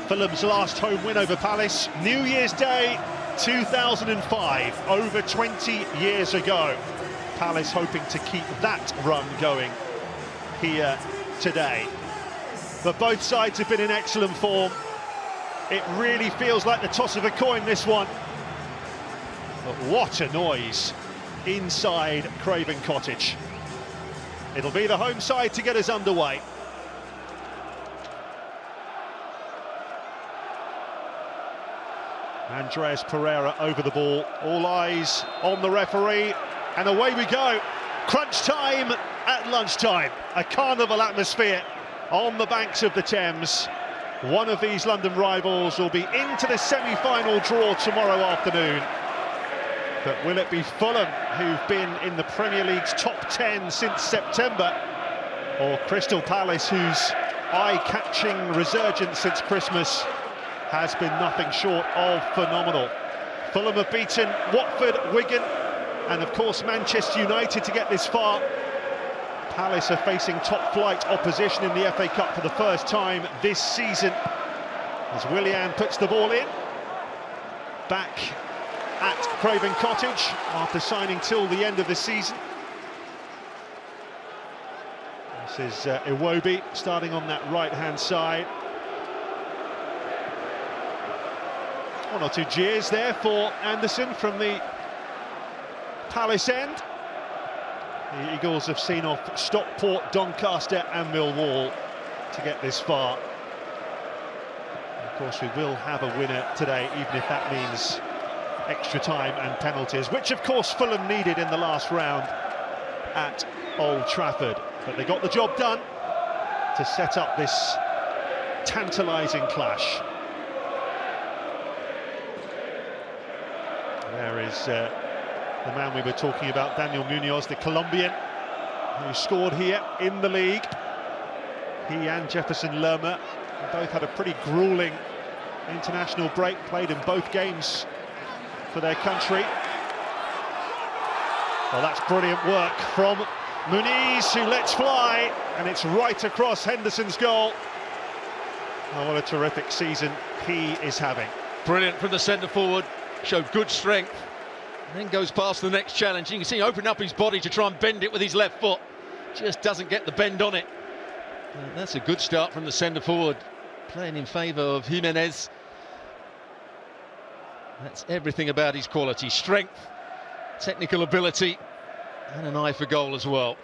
Fulham's last home win over Palace, New Year's Day 2005, over 20 years ago. Palace hoping to keep that run going here today. But both sides have been in excellent form. It really feels like the toss of a coin, this one. But what a noise inside Craven Cottage. It'll be the home side to get us underway. Andreas Pereira over the ball, all eyes on the referee, and away we go. Crunch time at lunchtime, a carnival atmosphere on the banks of the Thames. One of these London rivals will be into the semi-final draw tomorrow afternoon. But will it be Fulham, who've been in the Premier League's top 10 since September, or Crystal Palace, whose eye-catching resurgence since Christmas has been nothing short of phenomenal? Fulham have beaten Watford, Wigan, and of course Manchester United to get this far. Palace are facing top-flight opposition in the FA Cup for the first time this season, as Willian puts the ball in. Back at Craven Cottage after signing till the end of the season. This is Iwobi starting on that right-hand side. One or two jeers there for Anderson from the Palace end. The Eagles have seen off Stockport, Doncaster and Millwall to get this far. Of course, we will have a winner today, even if that means extra time and penalties, which of course Fulham needed in the last round at Old Trafford. But they got the job done to set up this tantalising clash. There is the man we were talking about, Daniel Munoz, the Colombian, who scored here in the league. He and Jefferson Lerma both had a pretty gruelling international break, played in both games for their country. Well, that's brilliant work from Muniz, who lets fly, and it's right across Henderson's goal. Oh, what a terrific season he is having. Brilliant from the centre forward, showed good strength, and then goes past the next challenge. You can see opening up his body to try and bend it with his left foot, just doesn't get the bend on it. That's a good start from the centre forward, playing in favour of Jimenez. That's everything about his quality: strength, technical ability, and an eye for goal as well.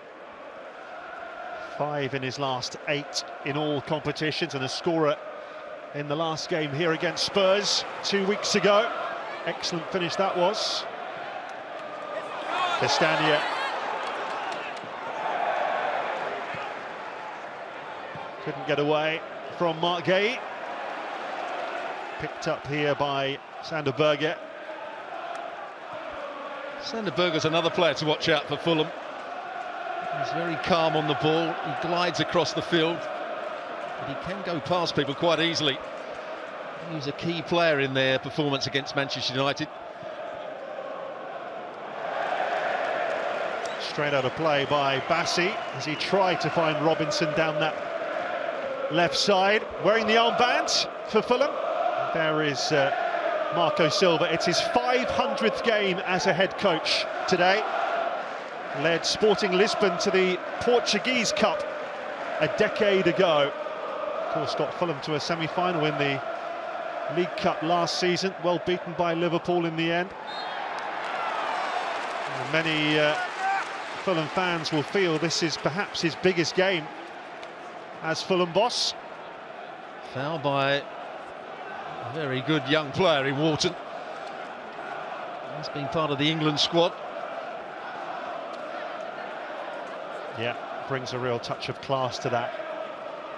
5 in his last 8 in all competitions, and a scorer in the last game here against Spurs 2 weeks ago. Excellent finish that was. Castagna. Couldn't get away from Mark Gay. Picked up here by Sander Berge. Sander Berge's another player to watch out for Fulham. He's very calm on the ball, he glides across the field, but he can go past people quite easily. He was a key player in their performance against Manchester United. Straight out of play by Bassi as he tried to find Robinson down that left side, wearing the armband for Fulham. There is Marco Silva. It's his 500th game as a head coach today. Led Sporting Lisbon to the Portuguese Cup a decade ago. Of course, got Fulham to a semi-final in the League Cup last season, well beaten by Liverpool in the end. And many Fulham fans will feel this is perhaps his biggest game as Fulham boss. Foul by a very good young player in Wharton. He's been part of the England squad. Yeah, brings a real touch of class to that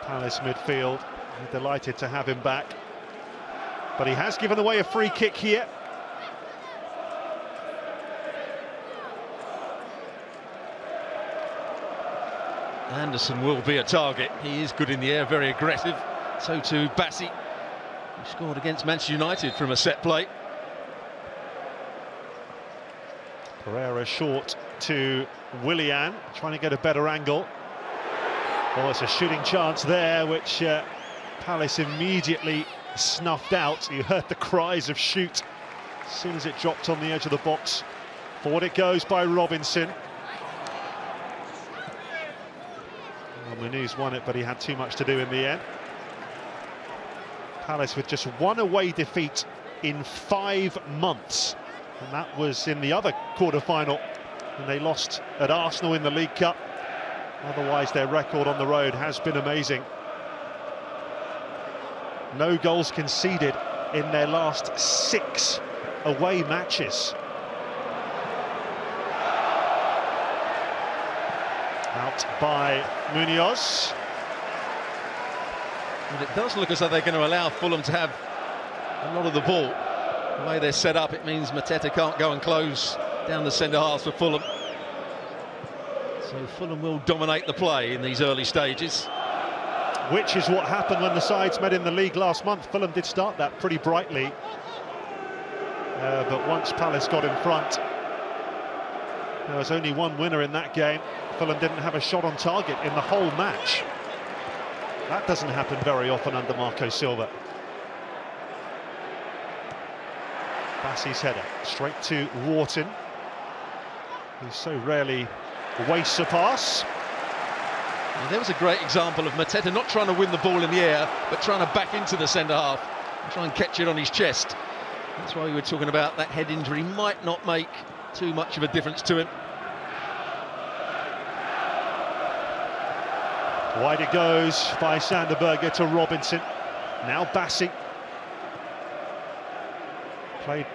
Palace midfield. We're delighted to have him back. But he has given away a free kick here. Anderson will be a target. He is good in the air, very aggressive. So too Bassi, who scored against Manchester United from a set play. Pereira short to Willian, trying to get a better angle. Oh, it's a shooting chance there, which Palace immediately snuffed out. You heard the cries of shoot as soon as it dropped on the edge of the box. Forward it goes by Robinson. Well, Muniz won it, but he had too much to do in the end. Palace with just one away defeat in 5 months, and that was in the other quarter-final when they lost at Arsenal in the League Cup. Otherwise, their record on the road has been amazing. No goals conceded in their last 6 away matches. Out by Munoz. And it does look as though they're going to allow Fulham to have a lot of the ball. The way they're set up, it means Mateta can't go and close down the centre half for Fulham. So Fulham will dominate the play in these early stages. Which is what happened when the sides met in the league last month. Fulham did start that pretty brightly. But once Palace got in front, there was only one winner in that game. Fulham didn't have a shot on target in the whole match. That doesn't happen very often under Marco Silva. Bassey's header, straight to Wharton, who so rarely wastes a pass. Well, there was a great example of Mateta not trying to win the ball in the air, but trying to back into the centre half and try and catch it on his chest. That's why we were talking about that head injury might not make too much of a difference to him. Wide it goes by Sanderberger to Robinson. Now Bassey. Played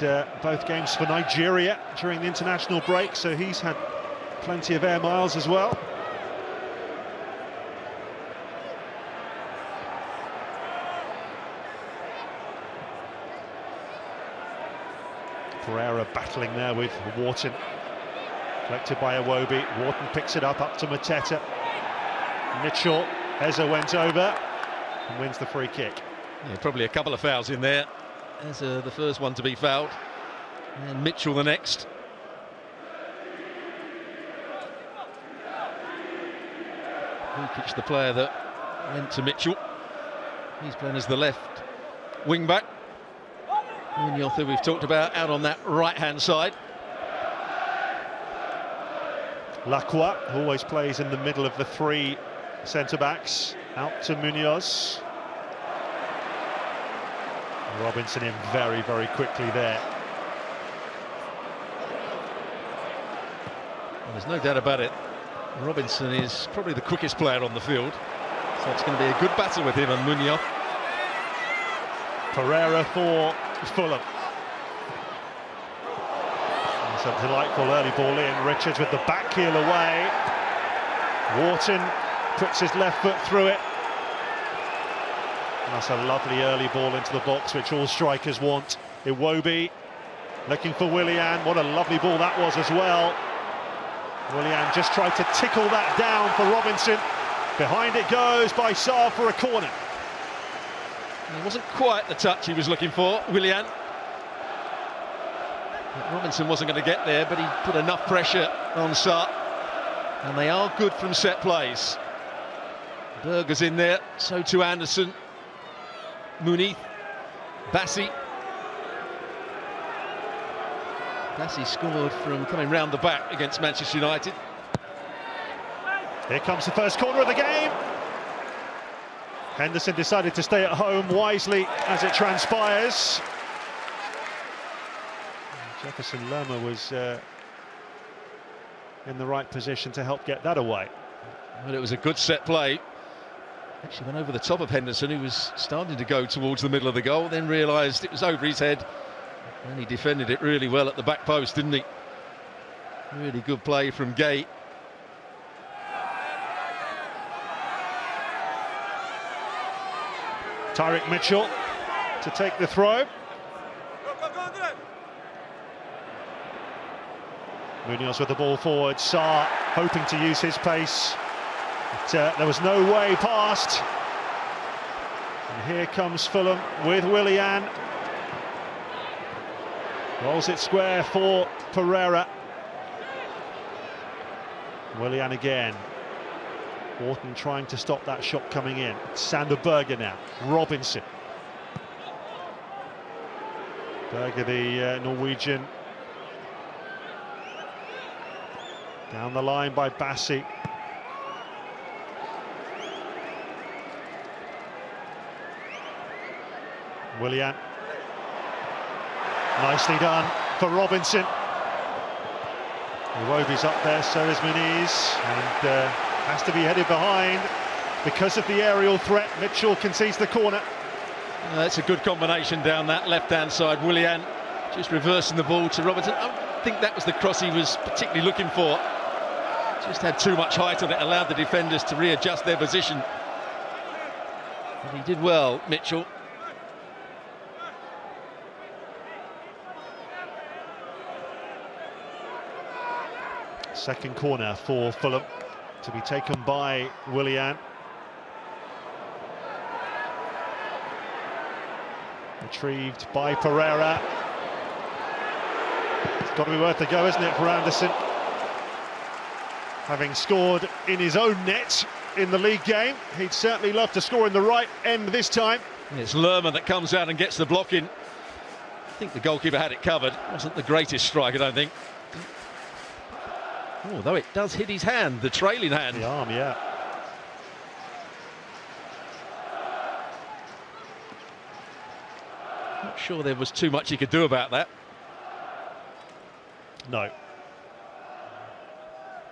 both games for Nigeria during the international break, so he's had plenty of air miles as well. Pereira battling there with Wharton. Collected by Iwobi. Wharton picks it up to Mateta. Mitchell, Eza went over and wins the free kick. Yeah, probably a couple of fouls in there. Eza the first one to be fouled, and Mitchell the next. Vukic, the player that went to Mitchell. He's playing as the left wing back. Munoz, who we've talked about, out on that right-hand side. Lacroix always plays in the middle of the 3 centre-backs. Out to Munoz. Robinson in very, very quickly there. Well, there's no doubt about it. Robinson is probably the quickest player on the field. So it's going to be a good battle with him and Munoz. Pereira for Fulham. It's a delightful early ball in. Richards with the back heel away. Wharton puts his left foot through it. And that's a lovely early ball into the box, which all strikers want. Iwobi looking for Willian. What a lovely ball that was as well. Willian just tried to tickle that down for Robinson. Behind it goes by Sarr for a corner. It wasn't quite the touch he was looking for, Willian. Robinson wasn't going to get there, but he put enough pressure on Sarr. And they are good from set plays. Berger's in there, so too Anderson. Muniz, Bassey. Bassey scored from coming round the back against Manchester United. Here comes the first corner of the game. Henderson decided to stay at home wisely as it transpires. Jefferson Lerma was in the right position to help get that away. Well, it was a good set play. Actually went over the top of Henderson, who was starting to go towards the middle of the goal, then realised it was over his head. And he defended it really well at the back post, didn't he? Really good play from Gay. Tyrick Mitchell to take the throw. Munoz with the ball forward. Sarr hoping to use his pace. But, there was no way past. And here comes Fulham with Willian. Rolls it square for Pereira. Willian again. Wharton trying to stop that shot coming in. Sanderberger now. Robinson. Berger, the Norwegian. Down the line by Bassi. Willian. Nicely done for Robinson. Iwobi's up there, so is Muniz, and has to be headed behind because of the aerial threat. Mitchell concedes the corner. That's a good combination down that left-hand side. Willian just reversing the ball to Robinson. I don't think that was the cross he was particularly looking for. Just had too much height on it, allowed the defenders to readjust their position. But he did well, Mitchell. Second corner for Fulham, to be taken by Willian. Retrieved by Pereira. It's got to be worth a go, isn't it, for Anderson? Having scored in his own net in the league game, he'd certainly love to score in the right end this time. It's Lerman that comes out and gets the block in. I think the goalkeeper had it covered. Wasn't the greatest strike, I don't think. Although it does hit his hand, the trailing hand. The arm, yeah. Not sure there was too much he could do about that. No.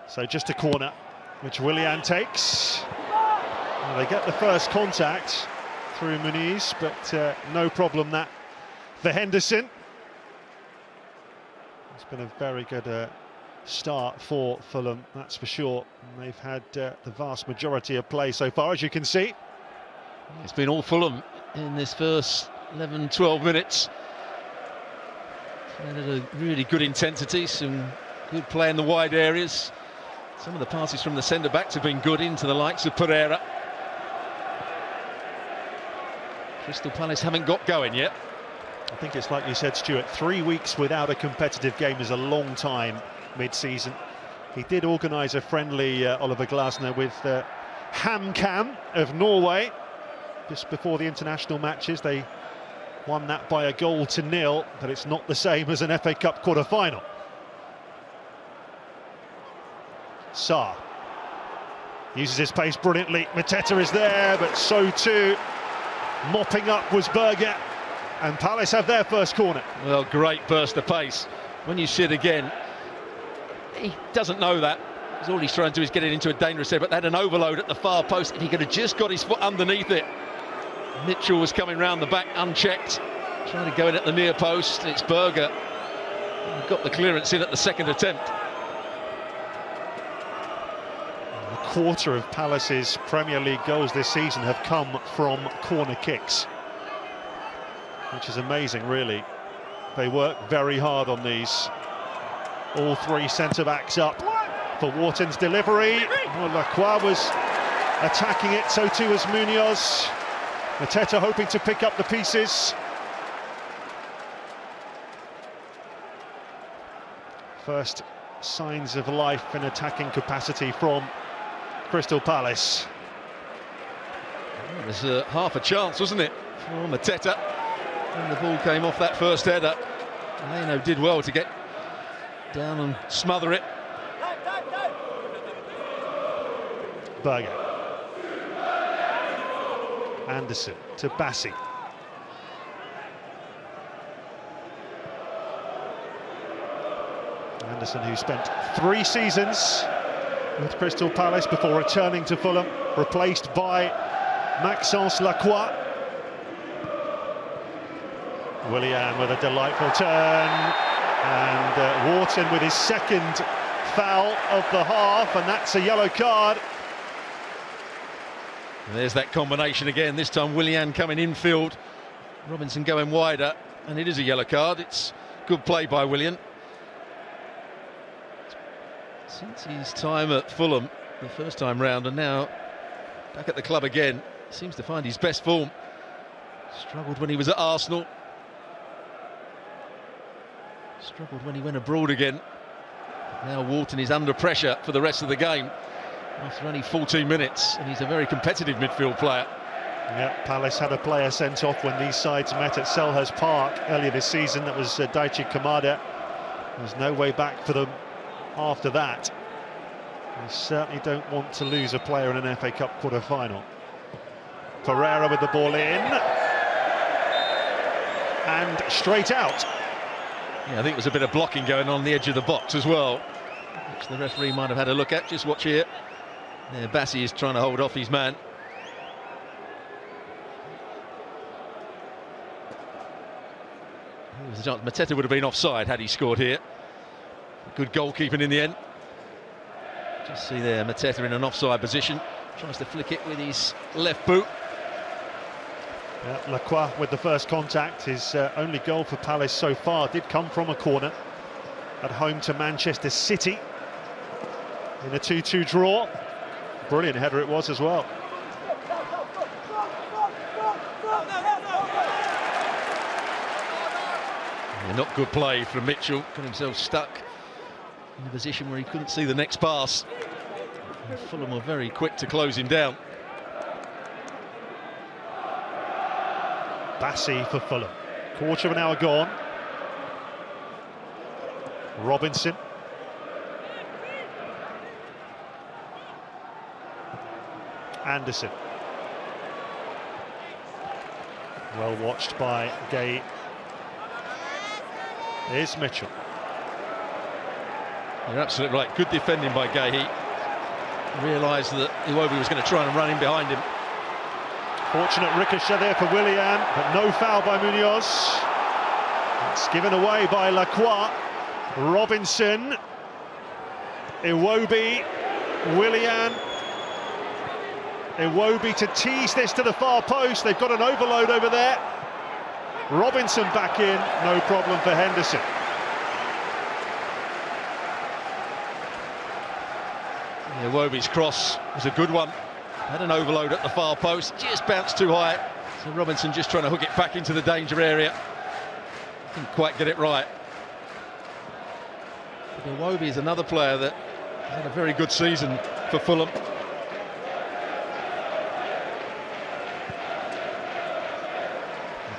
So just a corner, which Willian takes. Well, they get the first contact through Muniz, but no problem that for Henderson. It's been a very good start for Fulham, that's for sure. And they've had the vast majority of play so far, as you can see. It's been all Fulham in this first 11-12 minutes. At a really good intensity, some good play in the wide areas. Some of the passes from the centre-backs have been good into the likes of Pereira. Crystal Palace haven't got going yet. I think it's like you said, Stuart, 3 weeks without a competitive game is a long time mid-season. He did organise a friendly, Oliver Glasner, with HamKam of Norway just before the international matches. They won that by 1-0, but it's not the same as an FA Cup quarter-final. Sarr uses his pace brilliantly. Mateta is there, but so too mopping up was Berger, and Palace have their first corner. Well, great burst of pace. When you see it again, he doesn't know that. All he's trying to do is get it into a dangerous area, but they had an overload at the far post. If he could have just got his foot underneath it. Mitchell was coming round the back unchecked, trying to go in at the near post. It's Berger. Got the clearance in at the second attempt. A quarter of Palace's Premier League goals this season have come from corner kicks, which is amazing, really. They work very hard on these. All three centre-backs up for Wharton's delivery. Well, Lacroix was attacking it, so too was Munoz. Mateta hoping to pick up the pieces. First signs of life and attacking capacity from Crystal Palace. It was half a chance, wasn't it, for Mateta? When the ball came off that first header, Leno did well to get down and smother it. Berger. Anderson to Bassi. Anderson, who spent 3 seasons with Crystal Palace before returning to Fulham, replaced by Maxence Lacroix. Willian with a delightful turn, and Wharton with his second foul of the half, and that's a yellow card. There's that combination again, this time Willian coming infield, Robinson going wider, and it is a yellow card. It's good play by Willian. Since his time at Fulham the first time round, and now back at the club again, seems to find his best form. Struggled when he was at Arsenal. Struggled when he went abroad again. Now Wharton is under pressure for the rest of the game after only 14 minutes, and he's a very competitive midfield player. Yeah, Palace had a player sent off when these sides met at Selhurst Park earlier this season. That was Daichi Kamada. There's no way back for them after that. They certainly don't want to lose a player in an FA Cup quarter-final. Pereira with the ball in. And straight out. Yeah, I think there was a bit of blocking going on the edge of the box as well, which the referee might have had a look at. Just watch here. Yeah, Bassi is trying to hold off his man. There was a chance Mateta would have been offside had he scored here. Good goalkeeping in the end. Just see there, Mateta in an offside position. Tries to flick it with his left boot. Yeah, Lacroix with the first contact. His only goal for Palace so far did come from a corner at home to Manchester City in a 2-2 draw. Brilliant header it was as well. Yeah, not good play from Mitchell. Got himself stuck in a position where he couldn't see the next pass. And Fulham were very quick to close him down. Bassi for Fulham. Quarter of an hour gone. Robinson. Anderson. Well watched by Gay. Here's Mitchell. You're absolutely right. Good defending by Gay. He realised that Iwobi was going to try and run in behind him. Fortunate ricochet there for Willian, but no foul by Munoz. It's given away by Lacroix. Robinson, Iwobi, Willian. Iwobi to tease this to the far post. They've got an overload over there. Robinson back in, no problem for Henderson. Iwobi's cross was a good one. Had an overload at the far post, just bounced too high. So Robinson just trying to hook it back into the danger area. Didn't quite get it right. But Iwobi is another player that had a very good season for Fulham.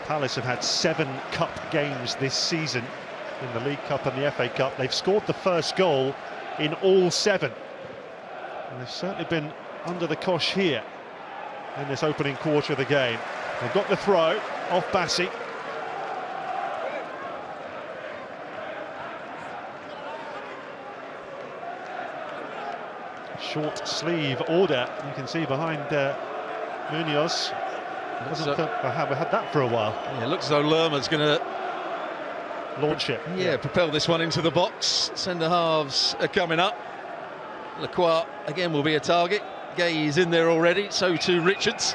Palace have had 7 cup games this season in the League Cup and the FA Cup. They've scored the first goal in all 7. And they've certainly been under the cosh here in this opening quarter of the game. They've got the throw off Bassi. Short sleeve order, you can see behind Munoz. We haven't had that for a while. Yeah, it looks as though Lerma's going to launch it. Yeah, propel this one into the box. Centre halves are coming up. Lacroix again will be a target. Gay is in there already, so too Richards.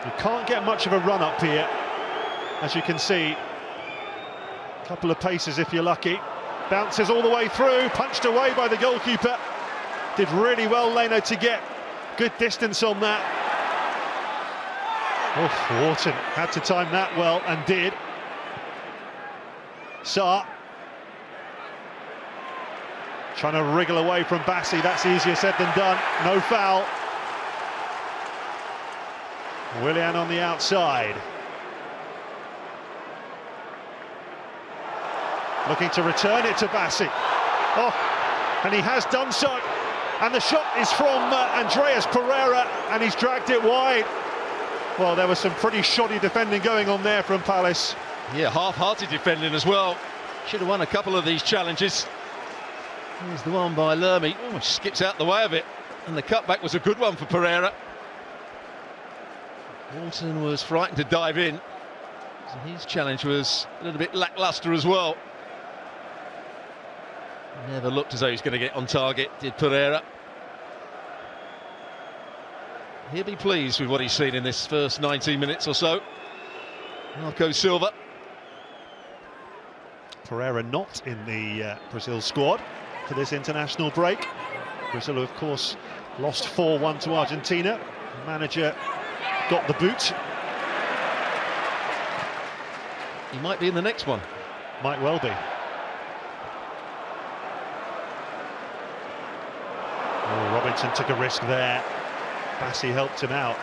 You can't get much of a run up here, as you can see. A couple of paces if you're lucky. Bounces all the way through, punched away by the goalkeeper. Did really well, Leno, to get good distance on that. Oh, Wharton had to time that well and did. Sarr trying to wriggle away from Bassi. That's easier said than done. No foul. Willian on the outside. Looking to return it to Bassi. Oh, and he has done so. And the shot is from Andreas Pereira, and he's dragged it wide. Well, there was some pretty shoddy defending going on there from Palace. Yeah, half-hearted defending as well. Should have won a couple of these challenges. Here's the one by Lermy. Oh, skips out the way of it. And the cutback was a good one for Pereira. Walton was frightened to dive in. So his challenge was a little bit lacklustre as well. Never looked as though he was going to get on target, did Pereira. He'll be pleased with what he's seen in this first 19 minutes or so. Marco Silva. Pereira not in the Brazil squad for this international break. Brazil, of course, lost 4-1 to Argentina. The manager got the boot. He might be in the next one. Might well be. Oh, Robinson took a risk there. Bassi helped him out.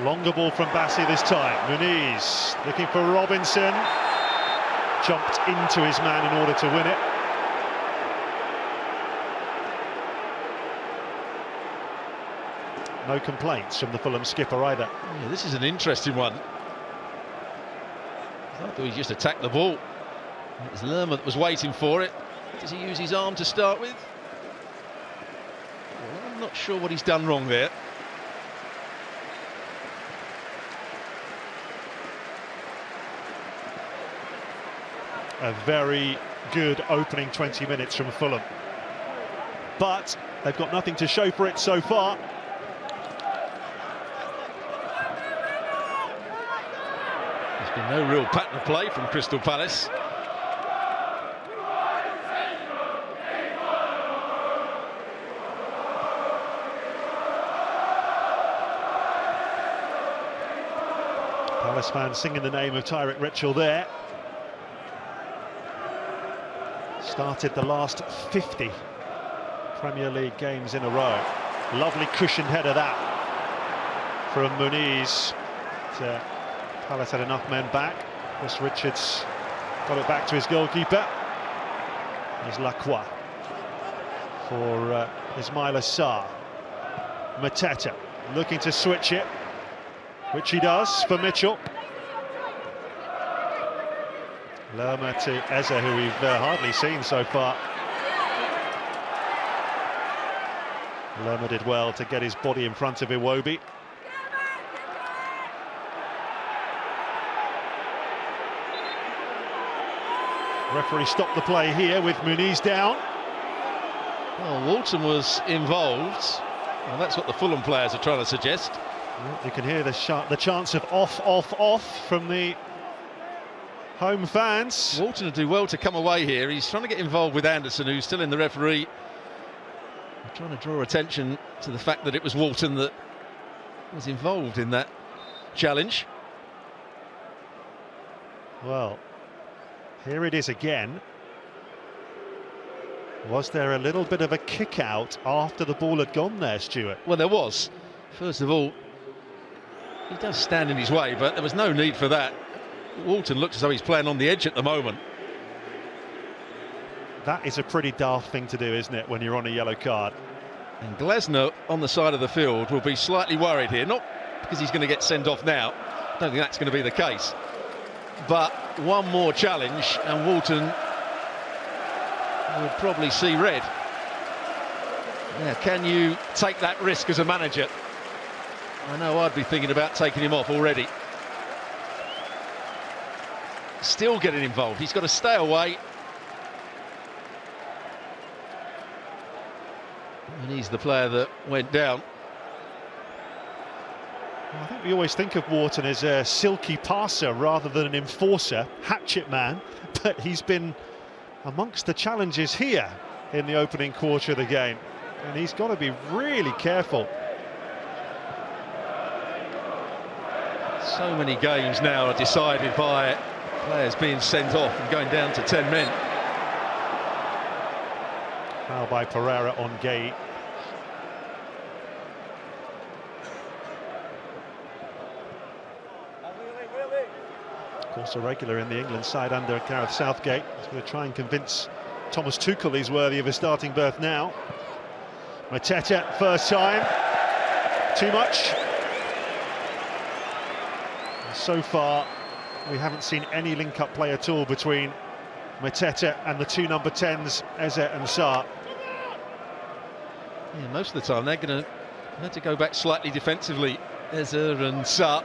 Longer ball from Bassi this time. Muniz looking for Robinson. Jumped into his man in order to win it. No complaints from the Fulham skipper either. Yeah, this is an interesting one. I thought he just attacked the ball. It was Lerma that was waiting for it. Does he use his arm to start with? Well, I'm not sure what he's done wrong there. A very good opening 20 minutes from Fulham. But they've got nothing to show for it so far. There's been no real pattern of play from Crystal Palace. Palace fans singing the name of Tyrick Mitchell there. Started the last 50 Premier League games in a row. Lovely cushioned header that from Muniz. Palace had enough men back. Chris Richards got it back to his goalkeeper. Here's Lacroix for Ismail Assar. Mateta looking to switch it, which he does for Mitchell. Lerma to Eze, who we've hardly seen so far. Lerma did well to get his body in front of Iwobi. Referee stopped the play here with Muniz down. Well, Walton was involved. Well, that's what the Fulham players are trying to suggest. You can hear the chants of off from the home fans. Walton will do well to come away here. He's trying to get involved with Anderson, who's still in the referee. They're trying to draw attention to the fact that it was Walton that was involved in that challenge. Well, here it is again. Was there a little bit of a kick out after the ball had gone there, Stuart? Well, there was. First of all, he does stand in his way, but there was no need for that. Walton looks as though he's playing on the edge at the moment. That is a pretty daft thing to do, isn't it, when you're on a yellow card? And Glasner on the side of the field will be slightly worried here, not because he's going to get sent off now. I don't think that's going to be the case. But one more challenge and Walton would probably see red. Now, can you take that risk as a manager? I know I'd be thinking about taking him off already. Still getting involved. He's got to stay away. And he's the player that went down. Well, I think we always think of Wharton as a silky passer rather than an enforcer, hatchet man, but he's been amongst the challenges here in the opening quarter of the game, and he's got to be really careful. So many games now are decided by players being sent off and going down to 10 men. Foul by Pereira on Gay. Of course, a regular in the England side under Gareth Southgate. He's going to try and convince Thomas Tuchel he's worthy of a starting berth now. Mateta, first time. Too much. So far, we haven't seen any link-up play at all between Mateta and the two number 10s, Eze and Sarr. Yeah, most of the time they're going to have to go back slightly defensively, Eze and Sarr,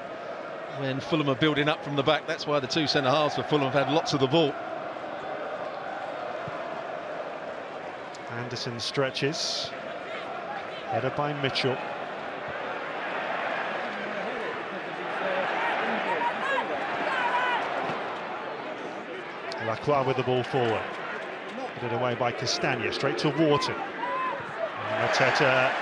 when Fulham are building up from the back. That's why the two centre-halves for Fulham have had lots of the ball. Anderson stretches. Header by Mitchell. Lacroix with the ball forward. Put it away by Castagna, straight to Wharton. And Mateta.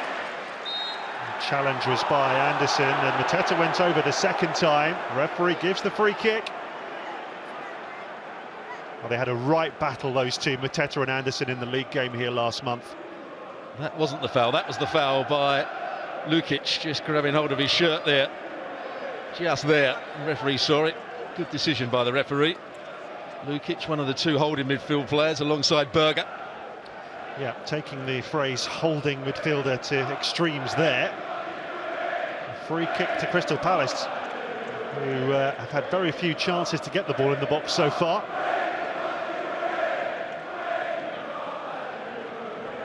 The challenge was by Anderson, and Mateta went over the second time. Referee gives the free kick. Well, they had a right battle, those two, Mateta and Anderson, in the league game here last month. That wasn't the foul, that was the foul by Lukic, just grabbing hold of his shirt there. just there. The referee saw it. Good decision by the referee. Lukic, one of the two holding midfield players, alongside Berger. Yeah, taking the phrase holding midfielder to extremes there. A free kick to Crystal Palace, who have had very few chances to get the ball in the box so far.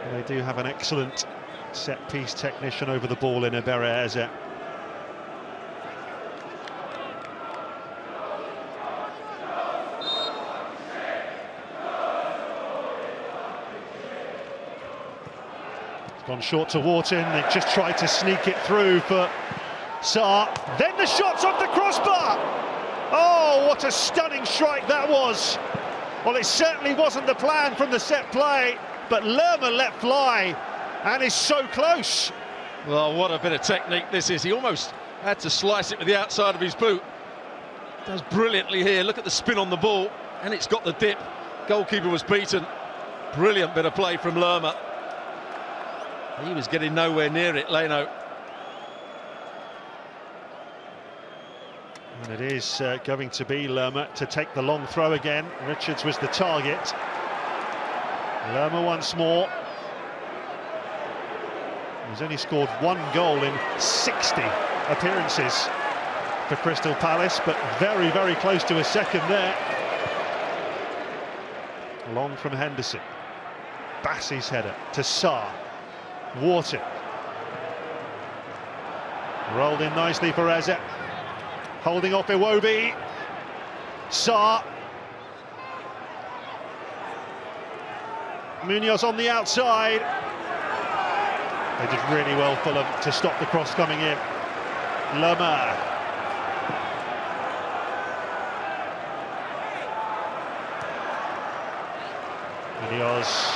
And they do have an excellent set-piece technician over the ball in Emirates. Gone short to Wharton, they just tried to sneak it through for Sarr. Then the shot's off the crossbar! Oh, what a stunning strike that was! Well, it certainly wasn't the plan from the set play, but Lerma let fly and is so close. Well, what a bit of technique this is. He almost had to slice it with the outside of his boot. Does brilliantly here. Look at the spin on the ball, and it's got the dip. Goalkeeper was beaten. Brilliant bit of play from Lerma. He was getting nowhere near it, Leno. And it is going to be Lerma to take the long throw again. Richards was the target. Lerma once more. He's only scored one goal in 60 appearances for Crystal Palace, but very, very close to a second there. Long from Henderson. Bassey's header to Sarr. Wharton. Rolled in nicely for Eze. Holding off Iwobi. Sarr. Munoz on the outside. They did really well, Fulham, to stop the cross coming in. Lerma. Munoz.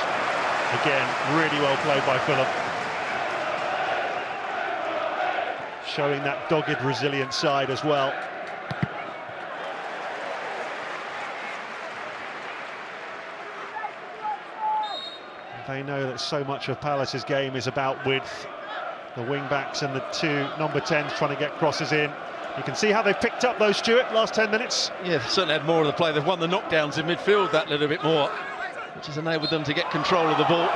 Again, really well played by Fulham. Showing that dogged, resilient side as well. They know that so much of Palace's game is about width. The wing-backs and the two number 10s trying to get crosses in. You can see how they've picked up those, Stuart, last 10 minutes. Yeah, they've certainly had more of the play. They've won the knockdowns in midfield that little bit more, which has enabled them to get control of the ball.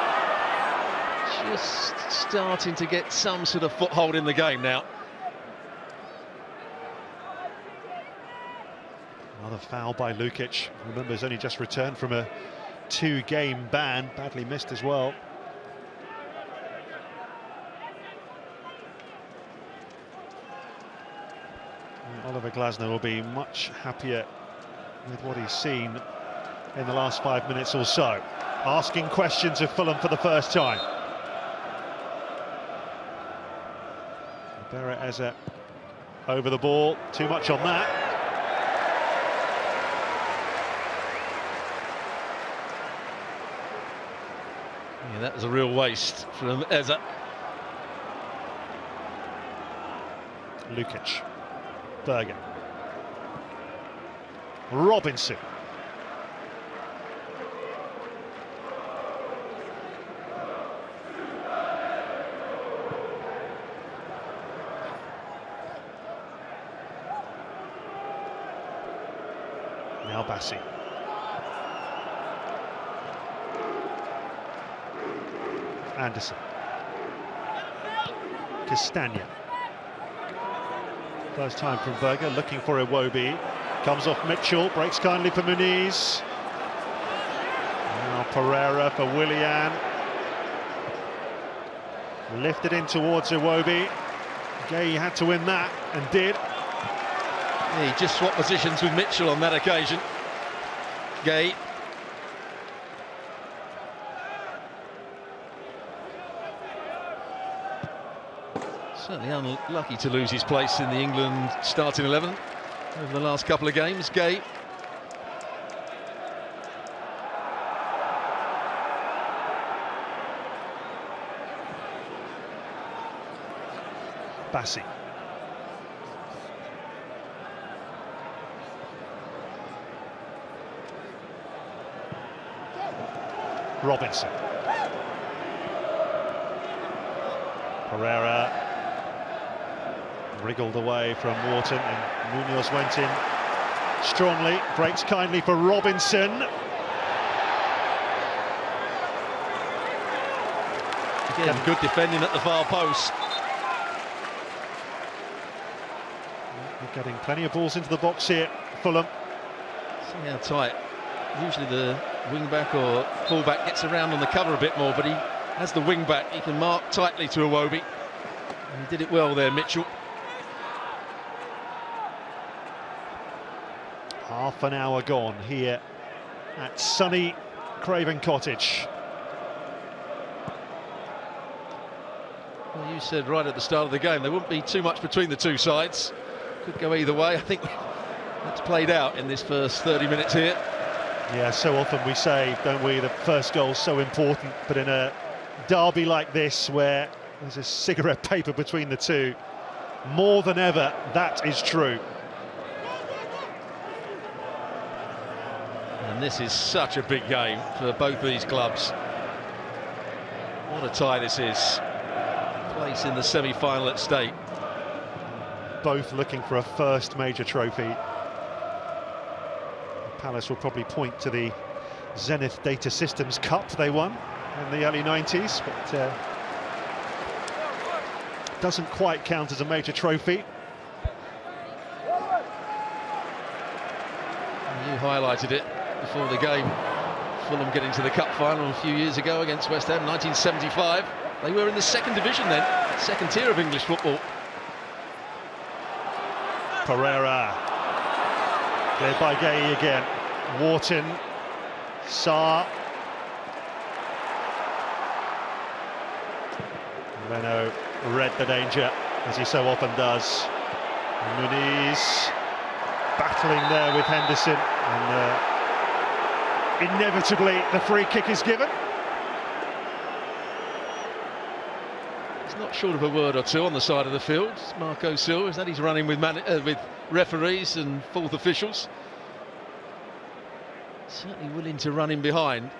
Just starting to get some sort of foothold in the game now. Another foul by Lukic. Remember, he's only just returned from a 2-game ban, badly missed as well. And Oliver Glasner will be much happier with what he's seen in the last 5 minutes or so. Asking questions of Fulham for the first time. Eze over the ball, too much on that. Yeah, that was a real waste from Eze. Lukic, Berger, Robinson. Now Bassey. Anderson. Castagna. First time from Berger, looking for Iwobi. Comes off Mitchell, breaks kindly for Muniz. Now Pereira for Willian. Lifted in towards Iwobi. Gay had to win that, and did. He just swapped positions with Mitchell on that occasion. Gay. Certainly unlucky to lose his place in the England starting 11 over the last couple of games. Gay. Bassey. Robinson. Pereira. Wriggled away from Wharton, and Munoz went in strongly, breaks kindly for Robinson. Again, good defending at the far post. We're getting plenty of balls into the box here, Fulham. See how tight. Usually the wing-back or full-back gets around on the cover a bit more, but he has the wing-back. He can mark tightly to Iwobi. And he did it well there, Mitchell. Half an hour gone here at sunny Craven Cottage. Well, you said right at the start of the game there wouldn't be too much between the two sides. Could go either way. I think that's played out in this first 30 minutes here. Yeah, so often we say, don't we, the first goal's so important, but in a derby like this where there's a cigarette paper between the two, more than ever, that is true. And this is such a big game for both these clubs. What a tie this is. Place in the semi-final at stake. Both looking for a first major trophy. Palace will probably point to the Zenith Data Systems Cup they won in the early 90s, but doesn't quite count as a major trophy. You highlighted it before the game. Fulham getting to the cup final a few years ago against West Ham, 1975. They were in the second division then, second tier of English football. Pereira, cleared by Gay again. Wharton, Sarr. Leno read the danger, as he so often does. And Muniz battling there with Henderson, and inevitably the free kick is given. He's not short of a word or two on the side of the field. Marco Silva, is that he's running with referees and fourth officials. Certainly willing to run in behind.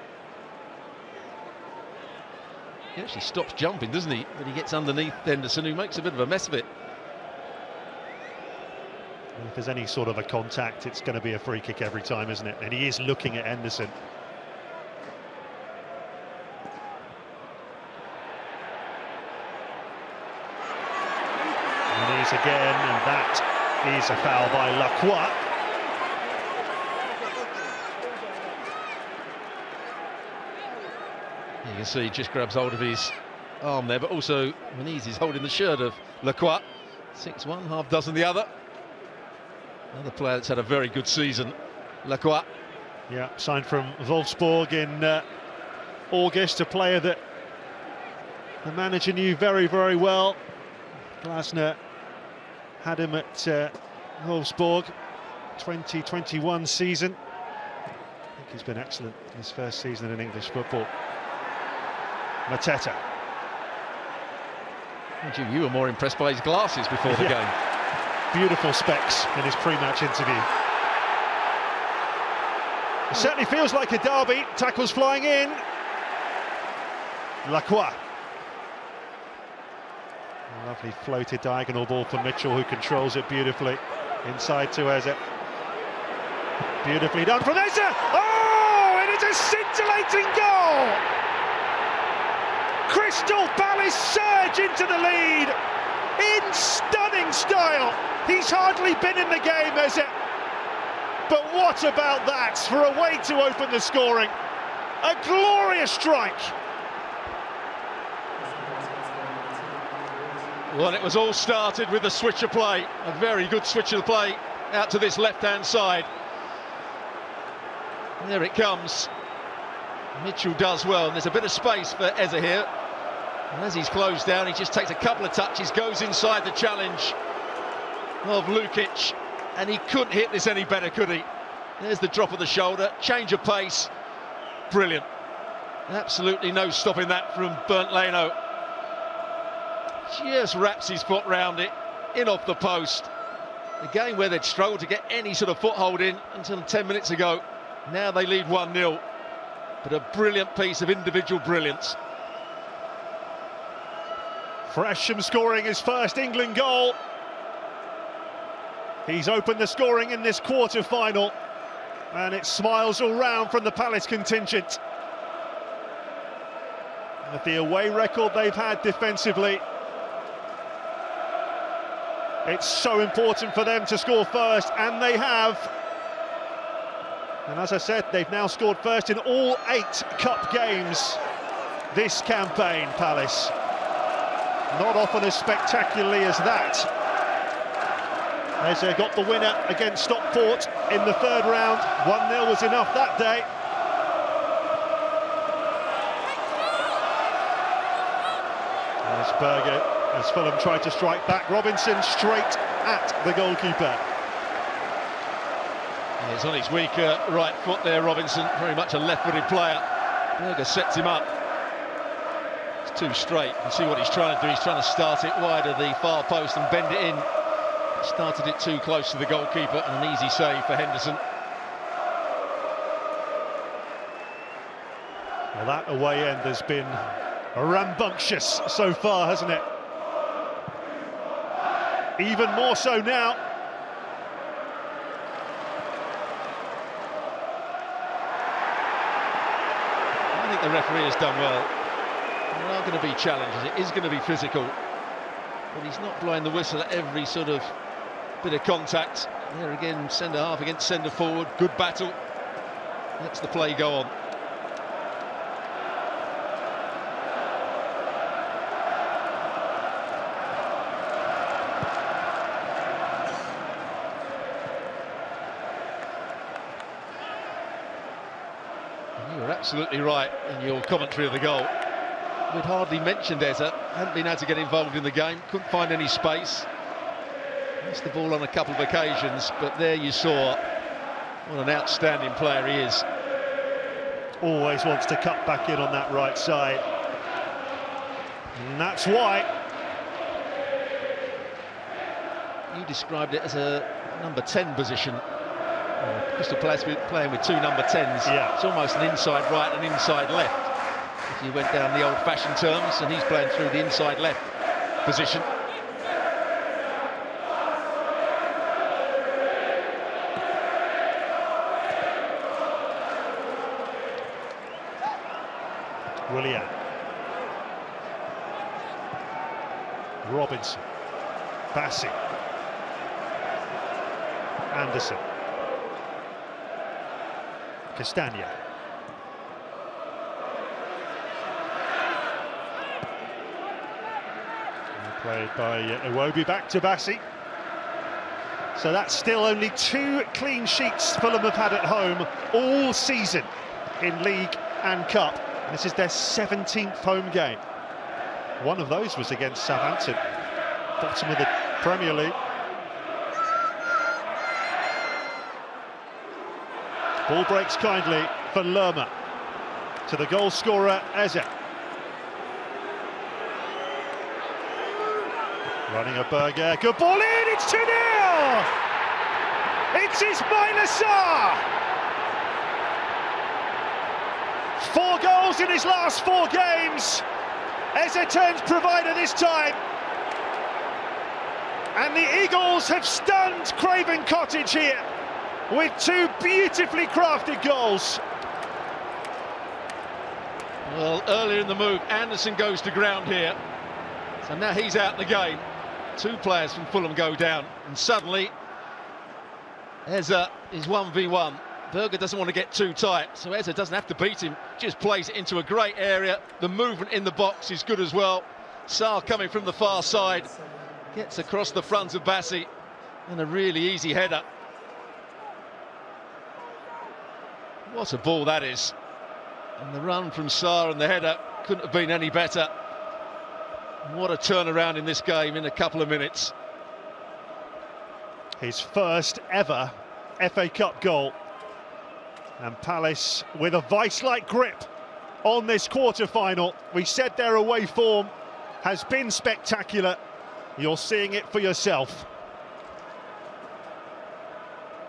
He actually stops jumping, doesn't he? But he gets underneath Henderson, who makes a bit of a mess of it. If there's any sort of a contact, it's going to be a free kick every time, isn't it? And he is looking at Henderson. Muniz again, and that is a foul by Lacroix. You can see he just grabs hold of his arm there, but also Muniz is holding the shirt of Lacroix. 6-1, half dozen the other. Another player that's had a very good season, Lacroix. Yeah, signed from Wolfsburg in August, a player that the manager knew very, very well. Glasner had him at Wolfsburg, 2021 season. I think he's been excellent in his first season in English football. Mateta. You were more impressed by his glasses before the game. Beautiful specs in his pre-match interview. It certainly feels like a derby. Tackles flying in. Lacroix. A lovely floated diagonal ball for Mitchell, who controls it beautifully. Inside to Eze. Beautifully done from Eze. Oh, it is a scintillating goal. Crystal Palace surge into the lead in stunning style. He's hardly been in the game, Eze. But what about that for a way to open the scoring? A glorious strike. Well, it was all started with a switch of play, a very good switch of play out to this left-hand side. And there it comes. Mitchell does well, and there's a bit of space for Eze here. And as he's closed down, he just takes a couple of touches, goes inside the challenge of Lukic, and he couldn't hit this any better, could he? There's the drop of the shoulder, change of pace, brilliant. Absolutely no stopping that from Bernd Leno. Just wraps his foot round it, in off the post. A game where they'd struggled to get any sort of foothold in until 10 minutes ago. Now they lead 1-0, but a brilliant piece of individual brilliance. Fresham scoring his first England goal He's opened the scoring in this quarter-final, and it's smiles all round from the Palace contingent. With the away record they've had defensively, it's so important for them to score first, and they have. And as I said, they've now scored first in all 8 cup games this campaign, Palace. Not often as spectacularly as that. As they got the winner against Stockport in the 3rd round. 1-0 was enough that day. There's Berger as Fulham tried to strike back. Robinson straight at the goalkeeper. He's on his weaker right foot there, Robinson. Very much a left-footed player. Berger sets him up. It's too straight. You can see what he's trying to do. He's trying to start it wide of the far post and bend it in. Started it too close to the goalkeeper, and an easy save for Henderson. Well, that away end has been rambunctious so far, hasn't it? Even more so now. I think the referee has done well. There are going to be challenges, it is going to be physical, but he's not blowing the whistle at every sort of bit of contact. There again, centre half against centre forward, good battle. Lets the play go on. You were absolutely right in your commentary of the goal. We'd hardly mentioned Eze, hadn't been able to get involved in the game, couldn't find any space. Missed the ball on a couple of occasions, but there you saw what an outstanding player he is. Always wants to cut back in on that right side. And that's why. You described it as a number 10 position. Crystal Palace playing with 2 number 10s. Yeah. It's almost an inside right and inside left, if you went down the old-fashioned terms, and he's playing through the inside left position. Willian. Robinson. Bassi. Anderson. Castagna. Played by Iwobi, back to Bassi. So that's still only 2 clean sheets Fulham have had at home all season in League and Cup. This is their 17th home game. One of those was against Southampton, bottom of the Premier League. Ball breaks kindly for Lerma to the goal scorer Eze. Running a Berger, good ball in, it's 2-0! It's Ismaila Sarr! 4 goals in his last 4 games. Eze turns provider this time. And the Eagles have stunned Craven Cottage here with 2 beautifully crafted goals. Well, earlier in the move, Anderson goes to ground here. So now he's out the game. 2 players from Fulham go down, and suddenly Eze is 1v1. Berger doesn't want to get too tight, so Eze doesn't have to beat him, just plays it into a great area. The movement in the box is good as well. Sarr coming from the far side, gets across the front of Bassi, and a really easy header. What a ball that is. And the run from Sarr and the header couldn't have been any better. What a turnaround in this game in a couple of minutes. His first ever FA Cup goal. And Palace with a vice-like grip on this quarter-final. We said their away form has been spectacular. You're seeing it for yourself.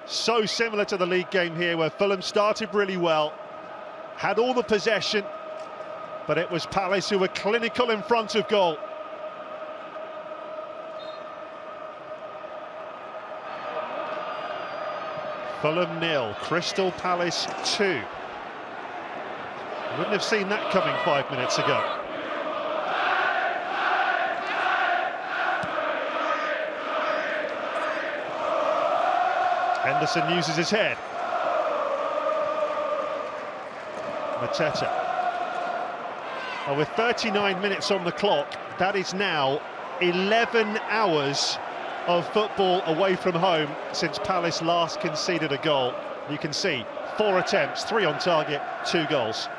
So similar to the league game here, where Fulham started really well, had all the possession, but it was Palace who were clinical in front of goal. Fulham 0, Crystal Palace 2. Wouldn't have seen that coming 5 minutes ago. Henderson uses his head. Mateta. Well, with 39 minutes on the clock, that is now 11 hours of football away from home since Palace last conceded a goal. You can see 4 attempts, 3 on target, 2 goals.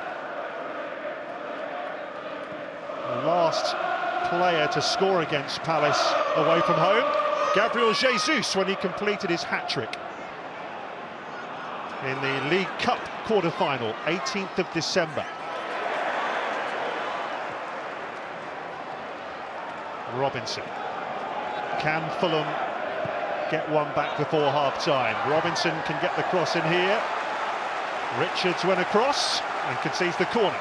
The last player to score against Palace away from home, Gabriel Jesus, when he completed his hat-trick in the League Cup quarter-final, 18th of December. Robinson. Can Fulham get one back before half-time? Robinson can get the cross in here. Richards went across and concedes the corner.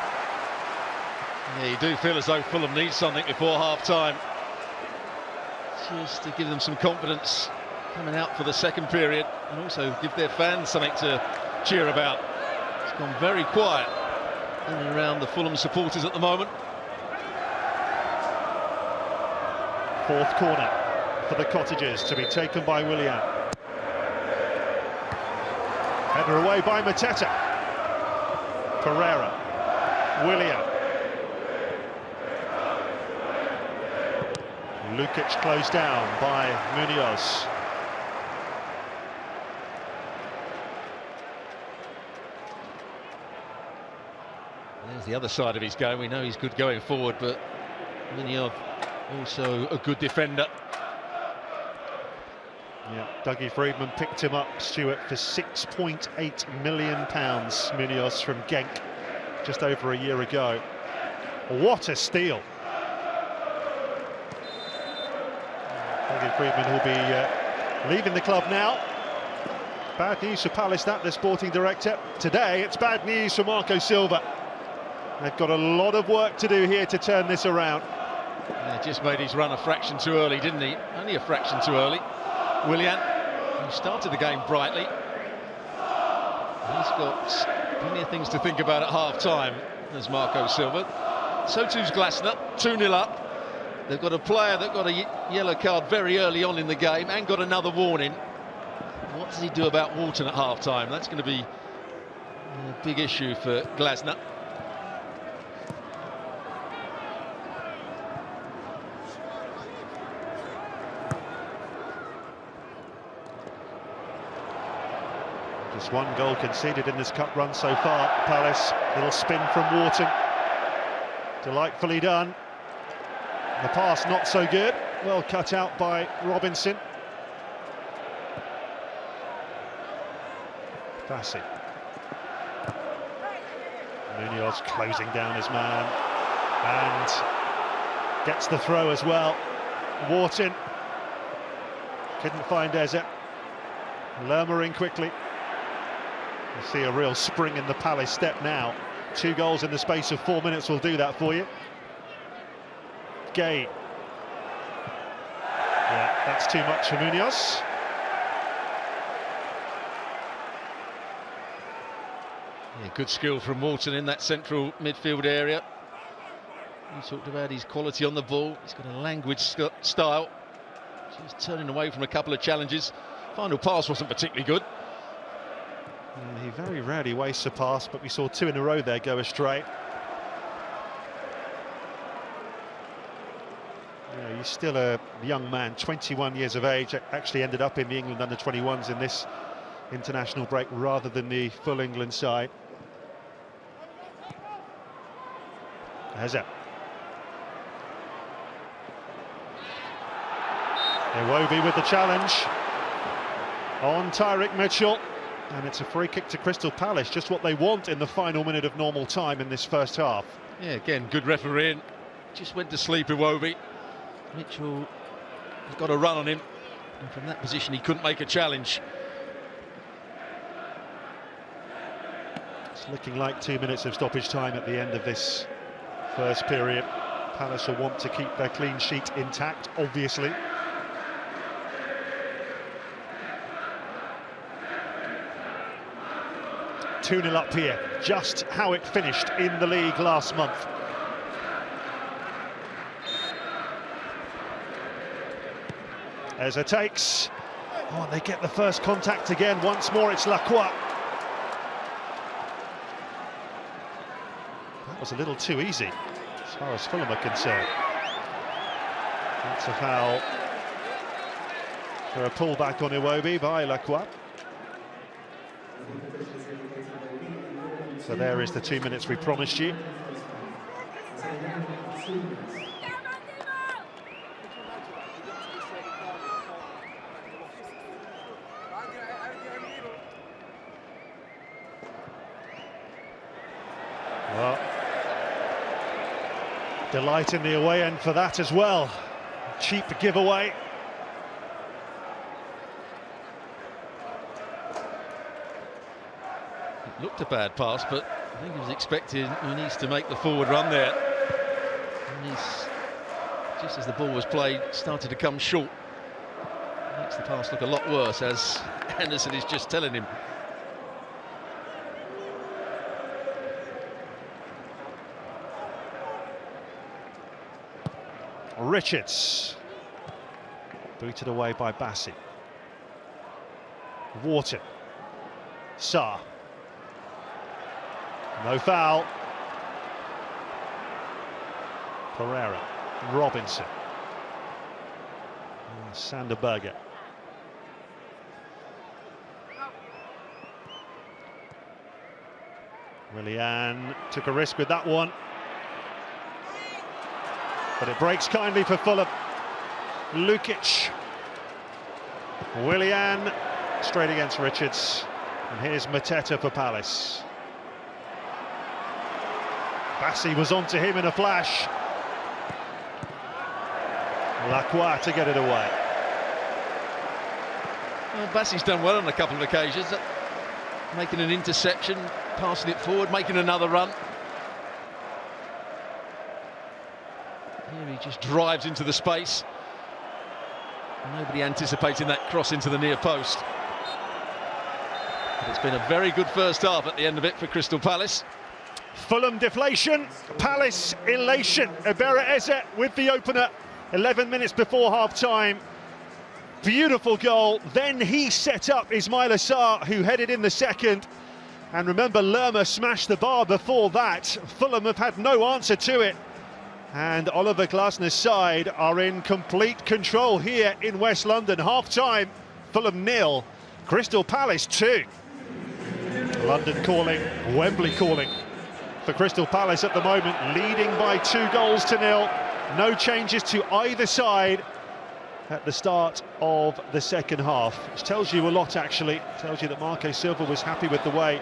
Yeah, you do feel as though Fulham needs something before half-time, just to give them some confidence coming out for the second period, and also give their fans something to cheer about. It's gone very quiet in and around the Fulham supporters at the moment. Fourth corner for the Cottagers, to be taken by Willian. Header away by Mateta. Pereira. Willian. Lukic closed down by Munoz. There's the other side of his game. We know he's good going forward, but Munoz also a good defender. Yeah, Dougie Freedman picked him up, Stuart, for £6.8 million, Munoz from Genk, just over a year ago. What a steal. Dougie Freedman will be leaving the club now. Bad news for Palace, that, the sporting director. Today, it's bad news for Marco Silva. They've got a lot of work to do here to turn this around. Yeah, just made his run a fraction too early, didn't he? Only a fraction too early. Willian, who started the game brightly. He's got plenty of things to think about at half-time, as Marco Silva. So too's Glasner, 2-0 up. They've got a player that got a yellow card very early on in the game and got another warning. What does he do about Walton at half-time? That's going to be a big issue for Glasner. Just one goal conceded in this cup run so far. Palace, little spin from Wharton. Delightfully done. The pass not so good. Well cut out by Robinson. Bassey. Munoz closing down his man. And gets the throw as well. Wharton. Couldn't find Eze. Lerma in quickly. You see a real spring in the Palace step now. 2 goals in the space of 4 minutes will do that for you. Gay. Yeah, that's too much for Munoz. Yeah, good skill from Walton in that central midfield area. He talked about his quality on the ball. He's got a languid style. Just turning away from a couple of challenges. Final pass wasn't particularly good. He very rarely wastes a pass, but we saw 2 in a row there go astray. Yeah, he's still a young man, 21 years of age, actually ended up in the England under-21s in this international break rather than the full England side. Eze. Iwobi with the challenge on Tyrick Mitchell. And it's a free kick to Crystal Palace, just what they want in the final minute of normal time in this first half. Yeah, again, good refereeing. Just went to sleep, Iwobi. Mitchell has got a run on him, and from that position he couldn't make a challenge. It's looking like 2 minutes of stoppage time at the end of this first period. Palace will want to keep their clean sheet intact, obviously. 2-0 up here, just how it finished in the league last month. Eza takes. Oh, and they get the first contact again. Once more, it's Lacroix. That was a little too easy, as far as Fulham are concerned. That's a foul for a pullback on Iwobi by Lacroix. So there is the 2 minutes we promised you. Well, delight in the away end for that as well. Cheap giveaway. It looked a bad pass, but I think he was expecting Muniz to make the forward run there. Muniz, just as the ball was played, started to come short. Makes the pass look a lot worse, as Henderson is just telling him. Richards, booted away by Bassi. Wharton, Sarr, no foul. Pereira, Robinson, Sanderberger. Willian took a risk with that one, but it breaks kindly for Fulham. Lukic, Willian straight against Richards, and here's Mateta for Palace. Bassi was onto him in a flash. Lacroix to get it away. Well, Bassi's done well on a couple of occasions, making an interception, passing it forward, making another run. Here he just drives into the space. Nobody anticipating that cross into the near post. But it's been a very good first half at the end of it for Crystal Palace. Fulham deflation, Palace elation. Ebere Eze with the opener 11 minutes before half-time. Beautiful goal. Then he set up Ismaila Sarr, who headed in the second. And remember, Lerma smashed the bar before that. Fulham have had no answer to it. And Oliver Glasner's side are in complete control here in West London. Half-time, Fulham 0, Crystal Palace 2. London calling, Wembley calling for Crystal Palace at the moment, leading by 2-0. No changes to either side at the start of the second half, which tells you a lot, actually. It tells you that Marco Silva was happy with the way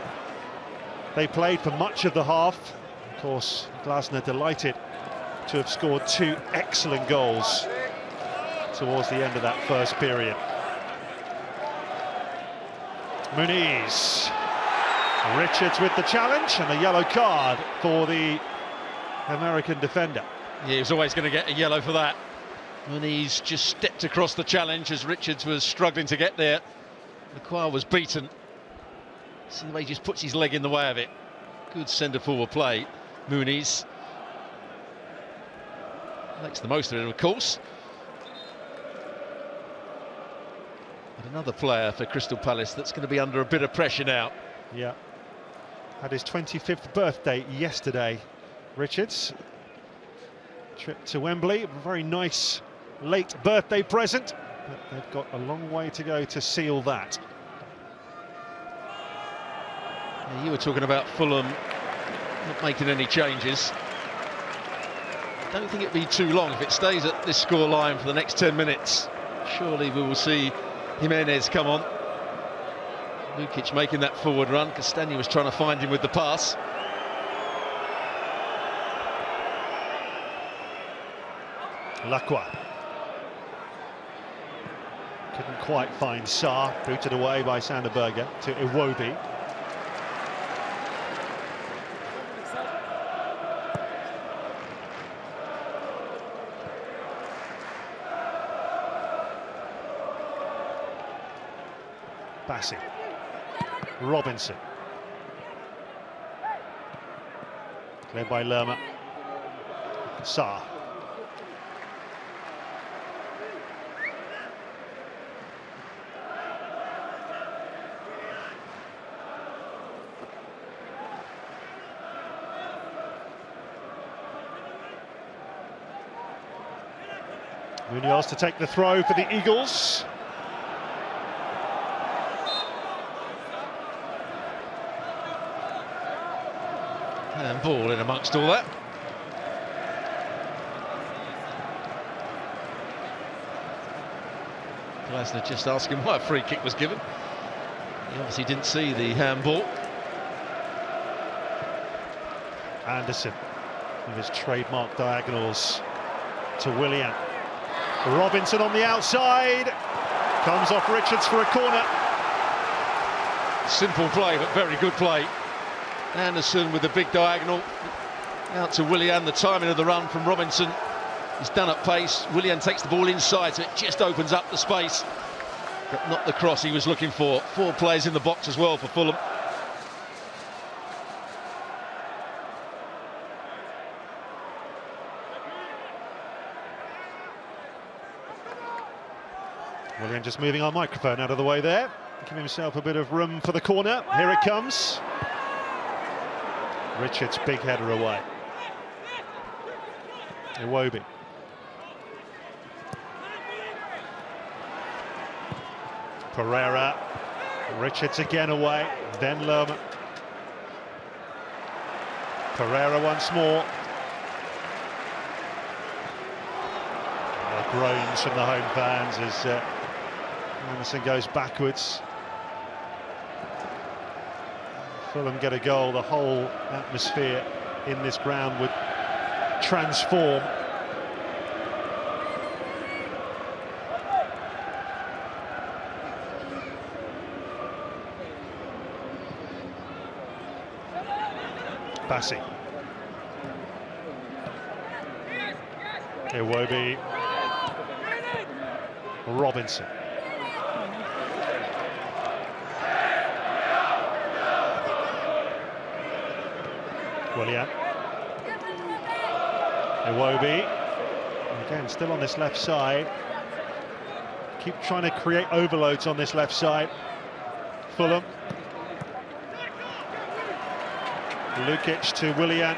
they played for much of the half. Of course, Glasner delighted to have scored 2 excellent goals towards the end of that first period. Muniz, Richards with the challenge, and a yellow card for the American defender. Yeah, he was always going to get a yellow for that. Muniz just stepped across the challenge as Richards was struggling to get there. Lacroix was beaten. See the way he just puts his leg in the way of it. Good centre-forward play. Muniz makes the most of it, of course. But another player for Crystal Palace that's going to be under a bit of pressure now. Yeah. Had his 25th birthday yesterday, Richards. Trip to Wembley, a very nice late birthday present, but they've got a long way to go to seal that. Yeah, you were talking about Fulham not making any changes. I don't think it'd be too long if it stays at this score line for the next 10 minutes. Surely we will see Jimenez come on. Lukic making that forward run. Castagna was trying to find him with the pass. Lacroix couldn't quite find Sarr, booted away by Sanderberger to Iwobi. Bassi, Robinson, Led by Lerma. Sarr. Munoz to take the throw for the Eagles. And ball in amongst all that. Glasner just asking why a free kick was given. He obviously didn't see the handball. Anderson with his trademark diagonals to Willian. Robinson on the outside. Comes off Richards for a corner. Simple play, but very good play. Anderson with the big diagonal out to Willian. The timing of the run from Robinson is done at pace. Willian takes the ball inside, so it just opens up the space, but not the cross he was looking for. 4 players in the box as well for Fulham. Willian just moving our microphone out of the way there, giving himself a bit of room for the corner. Here it comes. Richards, big header away. Iwobi. Pereira. Richards again away. Then Lerma. Pereira once more. Groans from the home fans as Anderson goes backwards. Fulham get a goal, the whole atmosphere in this ground would transform. Bassi. Iwobi. Robinson. Willian. Iwobi. Again, still on this left side. Keep trying to create overloads on this left side. Fulham. Lukic to Willian.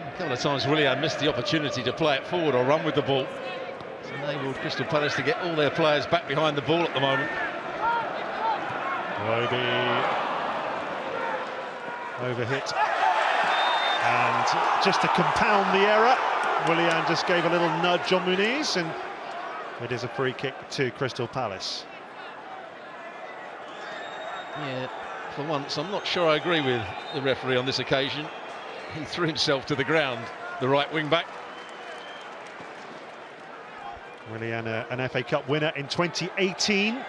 A couple of times Willian missed the opportunity to play it forward or run with the ball. It's enabled Crystal Palace to get all their players back behind the ball at the moment. Iwobi overhit, and just to compound the error, Willian just gave a little nudge on Muniz, and it is a free kick to Crystal Palace. Yeah, for once I'm not sure I agree with the referee on this occasion. He threw himself to the ground, the right wing back. Willian, an FA Cup winner in 2018.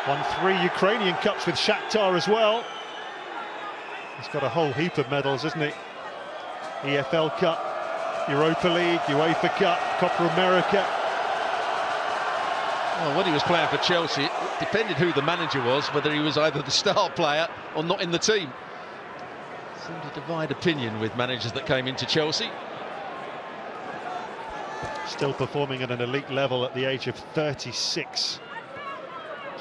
Won 3 Ukrainian Cups with Shakhtar as well. He's got a whole heap of medals, isn't he? EFL Cup, Europa League, UEFA Cup, Copa America. Well, when he was playing for Chelsea, it depended who the manager was, whether he was either the star player or not in the team. Seemed to divide opinion with managers that came into Chelsea. Still performing at an elite level at the age of 36.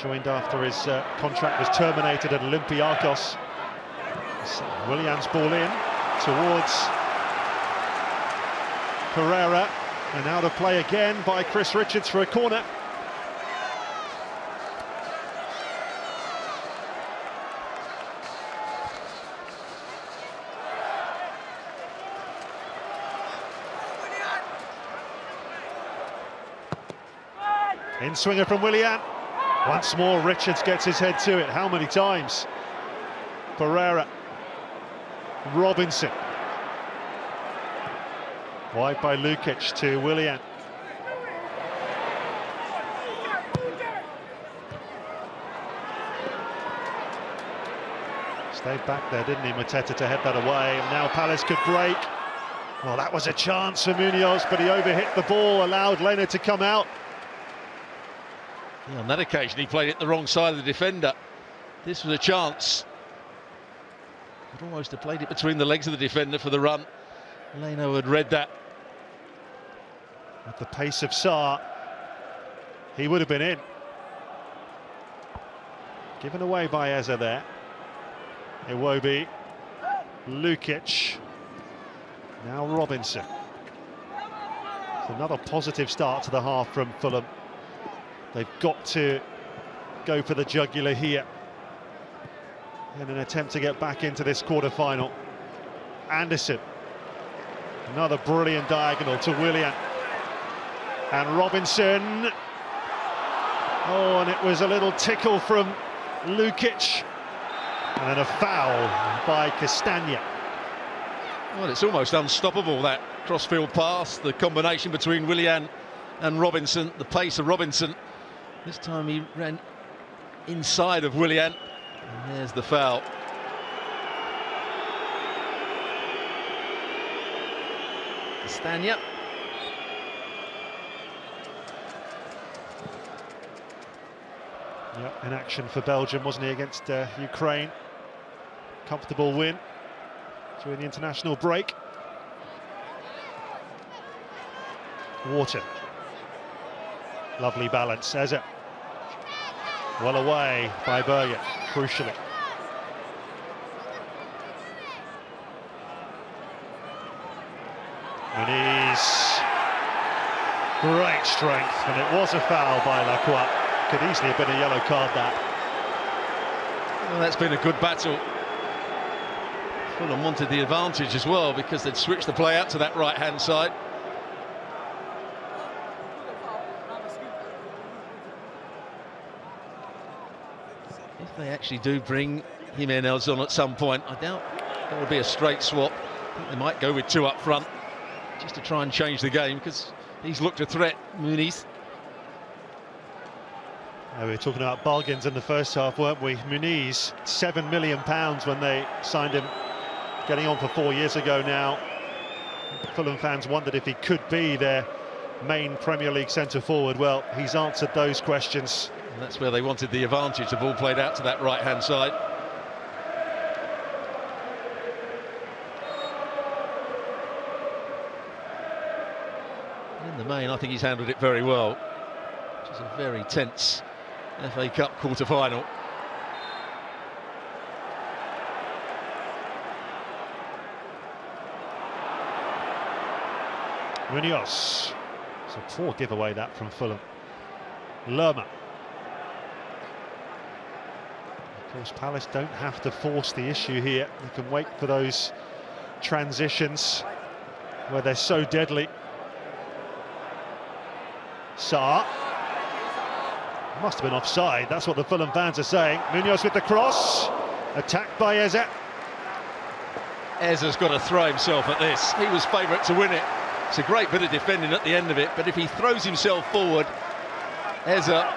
Joined after his contract was terminated at Olympiacos. Willian's ball in towards Pereira, and out of play again by Chris Richards for a corner. In swinger from Willian. Once more Richards gets his head to it. How many times? Pereira. Robinson. Wide by Lukic to Willian. Stayed back there, didn't he, Mateta, to head that away. And now Palace could break. Well, that was a chance for Munoz, but he overhit the ball, allowed Leonard to come out. Yeah, on that occasion he played it the wrong side of the defender. This was a chance. Could almost have played it between the legs of the defender for the run. Leno had read that. At the pace of Sarr, he would have been in. Given away by Eza there. Iwobi, Lukic, now Robinson. It's another positive start to the half from Fulham. They've got to go for the jugular here in an attempt to get back into this quarter-final. Anderson, another brilliant diagonal to Willian. And Robinson. Oh, and it was a little tickle from Lukic. And then a foul by Castagna. Well, it's almost unstoppable, that cross-field pass, the combination between Willian and Robinson, the pace of Robinson. This time he ran inside of Willian, and there's the foul. Castagna. Yep, in action for Belgium, wasn't he, against Ukraine? Comfortable win during the international break. Wharton. Lovely balance, Eza. Well away by Berger, crucially. Muniz. Great strength, and it was a foul by Lacroix. Could easily have been a yellow card, that. Well, that's been a good battle. Fulham wanted the advantage as well because they'd switched the play out to that right-hand side. If they actually do bring Jimenez on at some point, I doubt that will be a straight swap. I think they might go with two up front just to try and change the game, because he's looked a threat, Muniz. We were talking about bargains in the first half, weren't we? Muniz, £7 million when they signed him, getting on for 4 years ago now. Fulham fans wondered if he could be their main Premier League centre-forward. Well, he's answered those questions. And that's where they wanted the advantage. The ball played out to that right-hand side. In the main, I think he's handled it very well. Which is a very tense FA Cup quarter-final. Munoz. It's a poor giveaway, that, from Fulham. Lerma. Of course, Palace don't have to force the issue here. They can wait for those transitions where they're so deadly. Sarr. Must have been offside, that's what the Fulham fans are saying. Munoz with the cross, attacked by Eza. Eza's got to throw himself at this. He was favourite to win it. It's a great bit of defending at the end of it, but if he throws himself forward, Eza,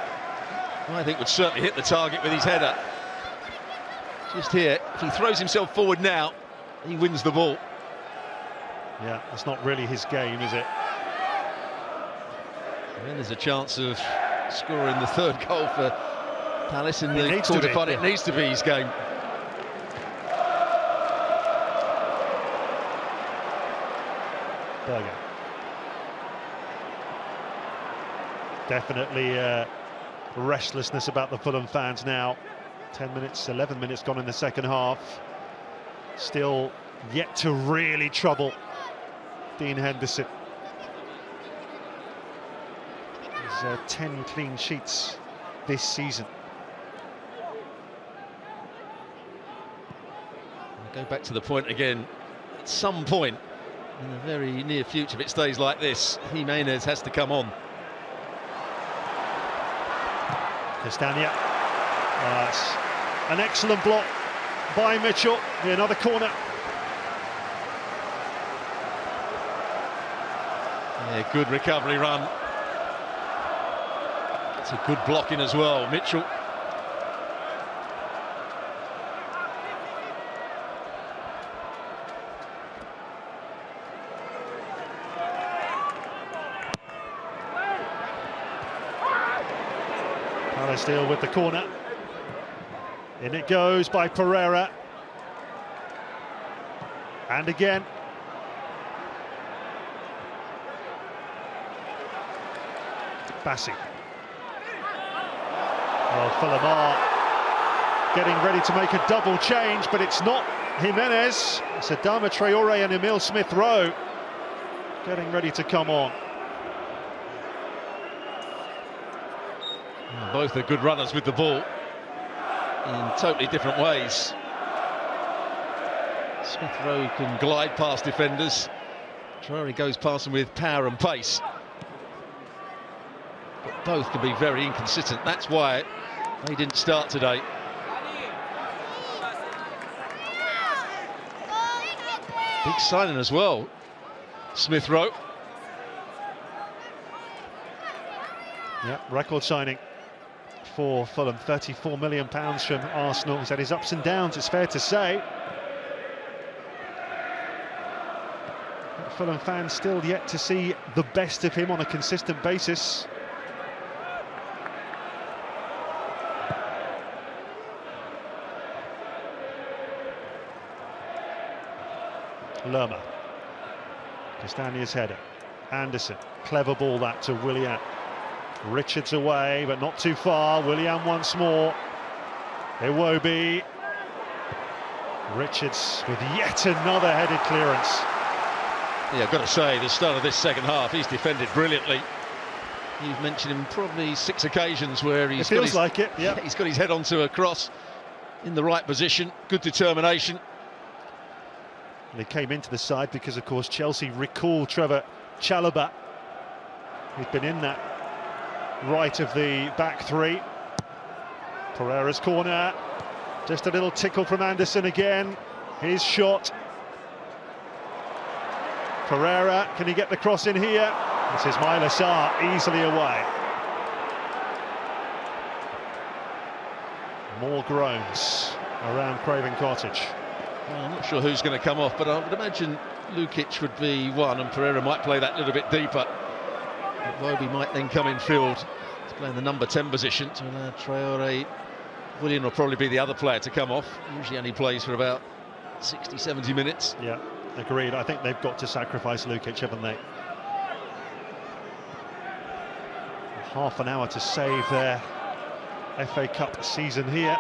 I think, would certainly hit the target with his header. Just here, if he throws himself forward now, he wins the ball. Yeah, it's not really his game, is it? And then there's a chance of scoring the third goal for Palace in the quarter-final. It needs to be his game. Berger. Definitely restlessness about the Fulham fans now. 10 minutes, 11 minutes gone in the second half. Still yet to really trouble Dean Henderson. He's 10 clean sheets this season. I'll go back to the point again. At some point in the very near future, if it stays like this, Jimenez has to come on. Castagna. That's an excellent block by Mitchell. Another corner. Yeah, good recovery run. It's a good blocking as well, Mitchell. Palace deal with the corner. In it goes by Pereira. And again. Bassi. Well, Fulham are getting ready to make a double change, but it's not Jimenez. It's Adama Traore and Emile Smith-Rowe getting ready to come on. Both are good runners with the ball in totally different ways. Smith-Rowe can glide past defenders. Traore goes past them with power and pace. But both can be very inconsistent. That's why they didn't start today. Big signing as well, Smith-Rowe. Yeah, record signing for Fulham, £34 million from Arsenal. He's had his ups and downs, it's fair to say. But Fulham fans still yet to see the best of him on a consistent basis. Lerma. Castagne's header. Anderson. Clever ball that to Willian. Richards away, but not too far. Willian once more. Iwobi. Richards with yet another headed clearance. Yeah, I've got to say, the start of this second half, he's defended brilliantly. You've mentioned him probably 6 occasions where he's feels like it, yeah. He's got his head onto a cross in the right position. Good determination. And he came into the side because, of course, Chelsea recall Trevor Chalobah, who's been in that right of the back three. Pereira's corner. Just a little tickle from Anderson again. His shot. Pereira, can he get the cross in here? This is Ismaila Sarr easily away. More groans around Craven Cottage. Well, I'm not sure who's going to come off, but I would imagine Lukic would be one, and Pereira might play that little bit deeper. Iwobi might then come in field to play in the number 10 position to allow Traore. Willian will probably be the other player to come off. Usually only plays for about 60, 70 minutes. Yeah, agreed. I think they've got to sacrifice Lukic, haven't they? Half an hour to save their FA Cup season here.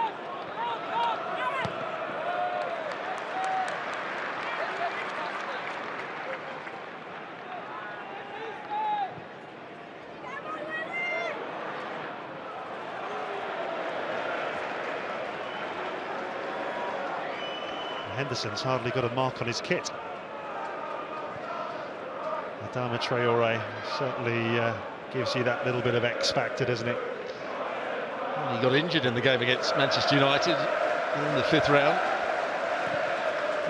Henderson's hardly got a mark on his kit. Adama Traore certainly gives you that little bit of X factor, doesn't it? Well, he got injured in the game against Manchester United in the 5th round,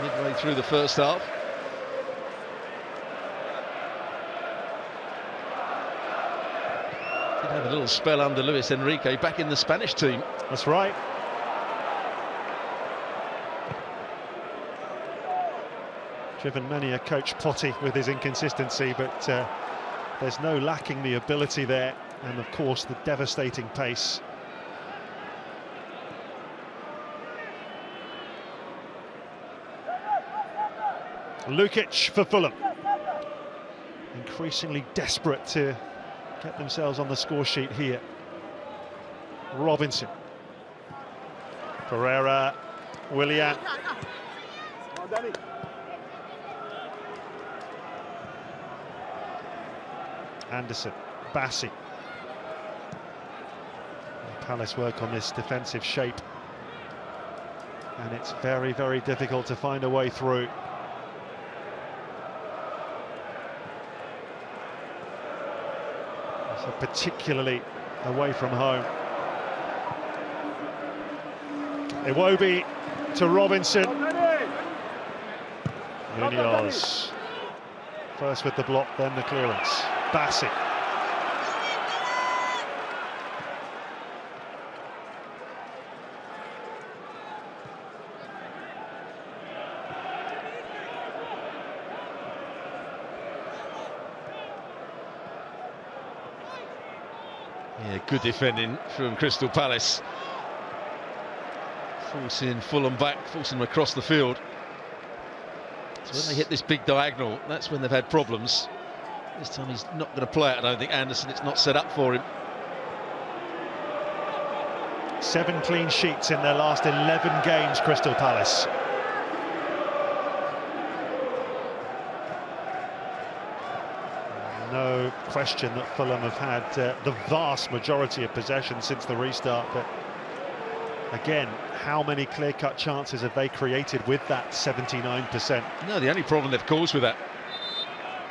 midway through the first half. Did have a little spell under Luis Enrique back in the Spanish team. That's right. Driven many a coach potty with his inconsistency, but there's no lacking the ability there, and of course the devastating pace. Lukic for Fulham, increasingly desperate to get themselves on the score sheet here. Robinson, Pereira, Willian. Anderson, Bassi. Palace work on this defensive shape, and it's very, very difficult to find a way through. So particularly away from home. Iwobi to Robinson. Munoz. First with the block, then the clearance. Bassi. Yeah, good defending from Crystal Palace. forcing Fulham back, forcing them across the field. So when they hit this big diagonal, that's when they've had problems. This time he's not going to play it, I don't think, Anderson. It's not set up for him. 7 clean sheets in their last 11 games, Crystal Palace. No question that Fulham have had the vast majority of possession since the restart, but again, how many clear-cut chances have they created with that 79%? No, the only problem they've caused with that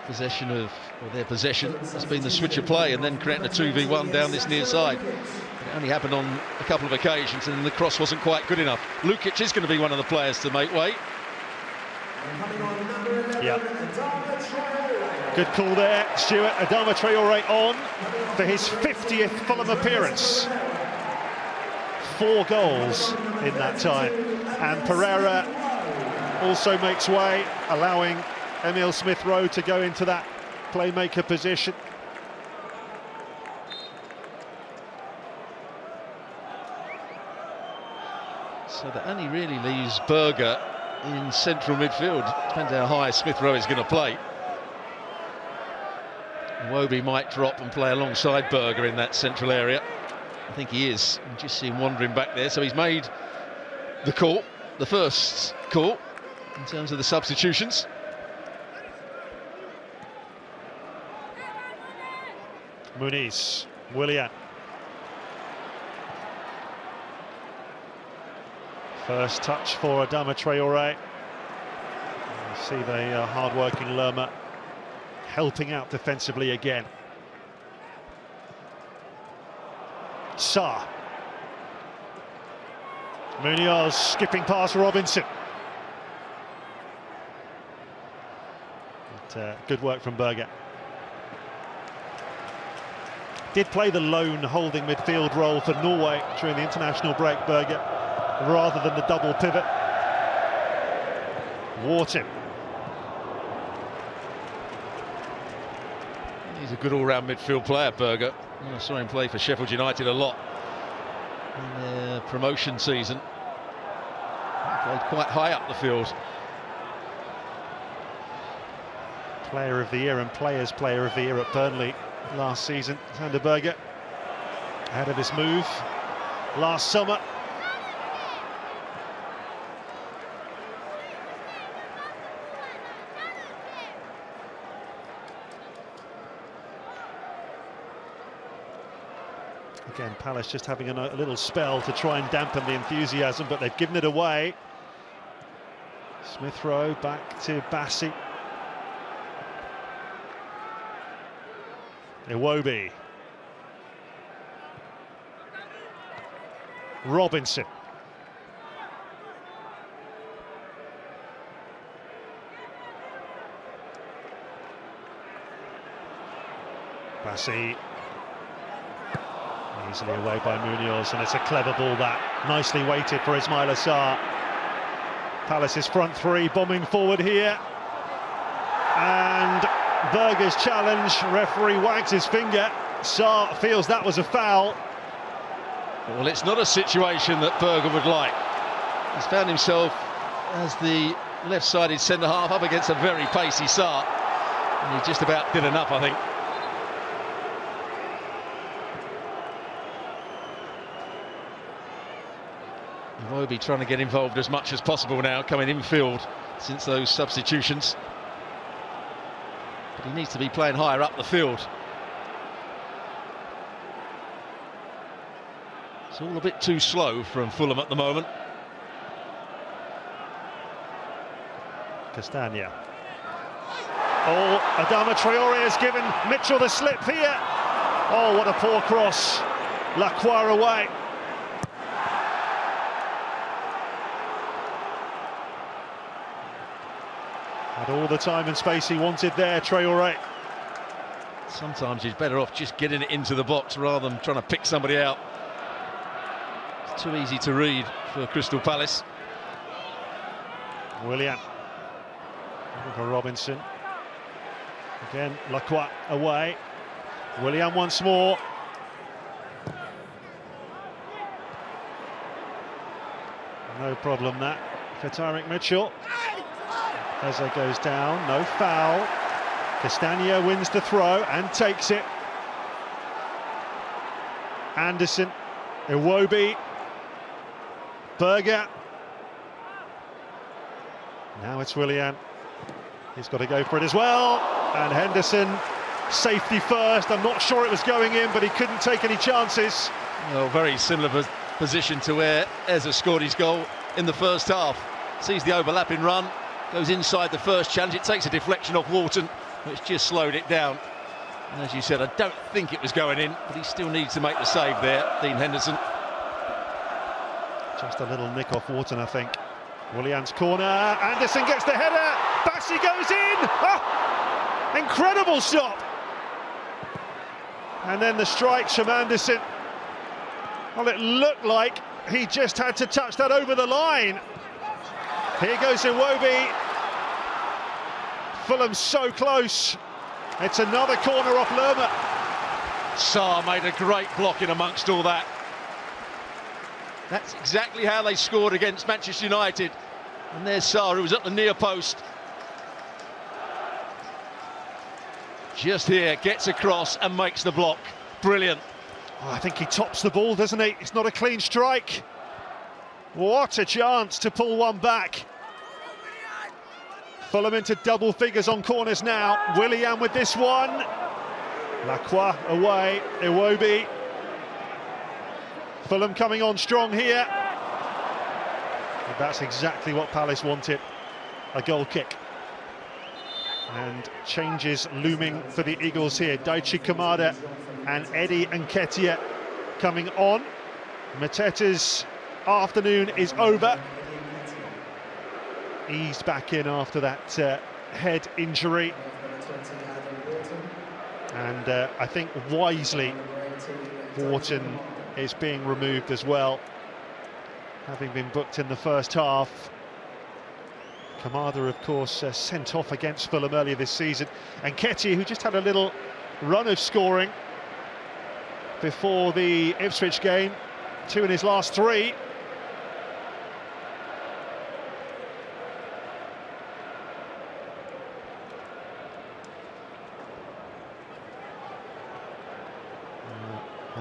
possession of, or their possession, has been the switch of play and then creating a 2v1 down this near side. It only happened on a couple of occasions and the cross wasn't quite good enough. Lukic is going to be one of the players to make way. Yeah. Good call there, Stuart. Adama Traore on for his 50th Fulham appearance. 4 goals in that time. And Pereira also makes way, allowing Emile Smith-Rowe to go into that playmaker position. So that only really leaves Berger in central midfield. Depends how high Smith-Rowe is going to play. Iwobi might drop and play alongside Berger in that central area. I think he is. You just see him wandering back there. So he's made the call, the first call, in terms of the substitutions. Muniz, Willian. First touch for Adama Traore. You see the hard-working Lerma helping out defensively again. Sarr. Munoz skipping past Robinson. But, good work from Berger. Did play the lone holding midfield role for Norway during the international break, Berger, rather than the double pivot. Wharton. He's a good all-round midfield player, Berger. I saw him play for Sheffield United a lot in their promotion season. He played quite high up the field. Player of the Year and Players' Player of the Year at Burnley last season. Sander Berger ahead of his move last summer. Again, Palace just having a little spell to try and dampen the enthusiasm, but they've given it away. Smith-Rowe back to Bassi. Iwobi. Robinson. Bassi. Easily away by Munoz, and it's a clever ball that. Nicely weighted for Ismaila Sarr. Palace's front three bombing forward here. And Berger's challenge, referee wags his finger. Sarr feels that was a foul. Well, it's not a situation that Berger would like. He's found himself as the left-sided centre-half up against a very pacey Sarr. And he just about did enough, I think. Iwobi trying to get involved as much as possible now, coming infield since those substitutions. But he needs to be playing higher up the field. It's all a bit too slow from Fulham at the moment. Castagna. Oh, Adama Traore has given Mitchell the slip here. Oh, what a poor cross. Lacroix away. Had all the time and space he wanted there, Traore. Sometimes he's better off just getting it into the box rather than trying to pick somebody out. It's too easy to read for Crystal Palace. Willian. For Robinson. Again, Lacroix away. Willian once more. No problem that for Tyrick Mitchell. Eza goes down, no foul. Castagna wins the throw and takes it. Anderson, Iwobi, Berger. Now it's Willian. He's got to go for it as well. And Henderson, safety first. I'm not sure it was going in, but he couldn't take any chances. Well, very similar position to where Eza scored his goal in the first half. Sees the overlapping run, goes inside the first challenge. It takes a deflection off Wharton, which just slowed it down. And as you said, I don't think it was going in, but he still needs to make the save there, Dean Henderson. Just a little nick off Wharton, I think. Willian's corner, Anderson gets the header, Bassi goes in! Oh, incredible stop! And then the strikes from Anderson. Well, it looked like he just had to touch that over the line. Here goes Iwobi. Fulham so close. It's another corner off Lerma. Sarr made a great block in amongst all that. That's exactly how they scored against Manchester United. And there's Sarr, who was at the near post. Just here, gets across and makes the block. Brilliant. Oh, I think he tops the ball, doesn't he? It's not a clean strike. What a chance to pull one back. Fulham into double figures on corners now. Willian with this one. Lacroix away, Iwobi. Fulham coming on strong here. And that's exactly what Palace wanted, a goal kick. And changes looming for the Eagles here. Daichi Kamada and Eddie Nketiah coming on. Mateta's afternoon is over. Eased back in after that head injury. And I think wisely, Wharton is being removed as well, having been booked in the first half. Kamada, of course, sent off against Fulham earlier this season. And Nketiah, who just had a little run of scoring before the Ipswich game, 2 in his last 3.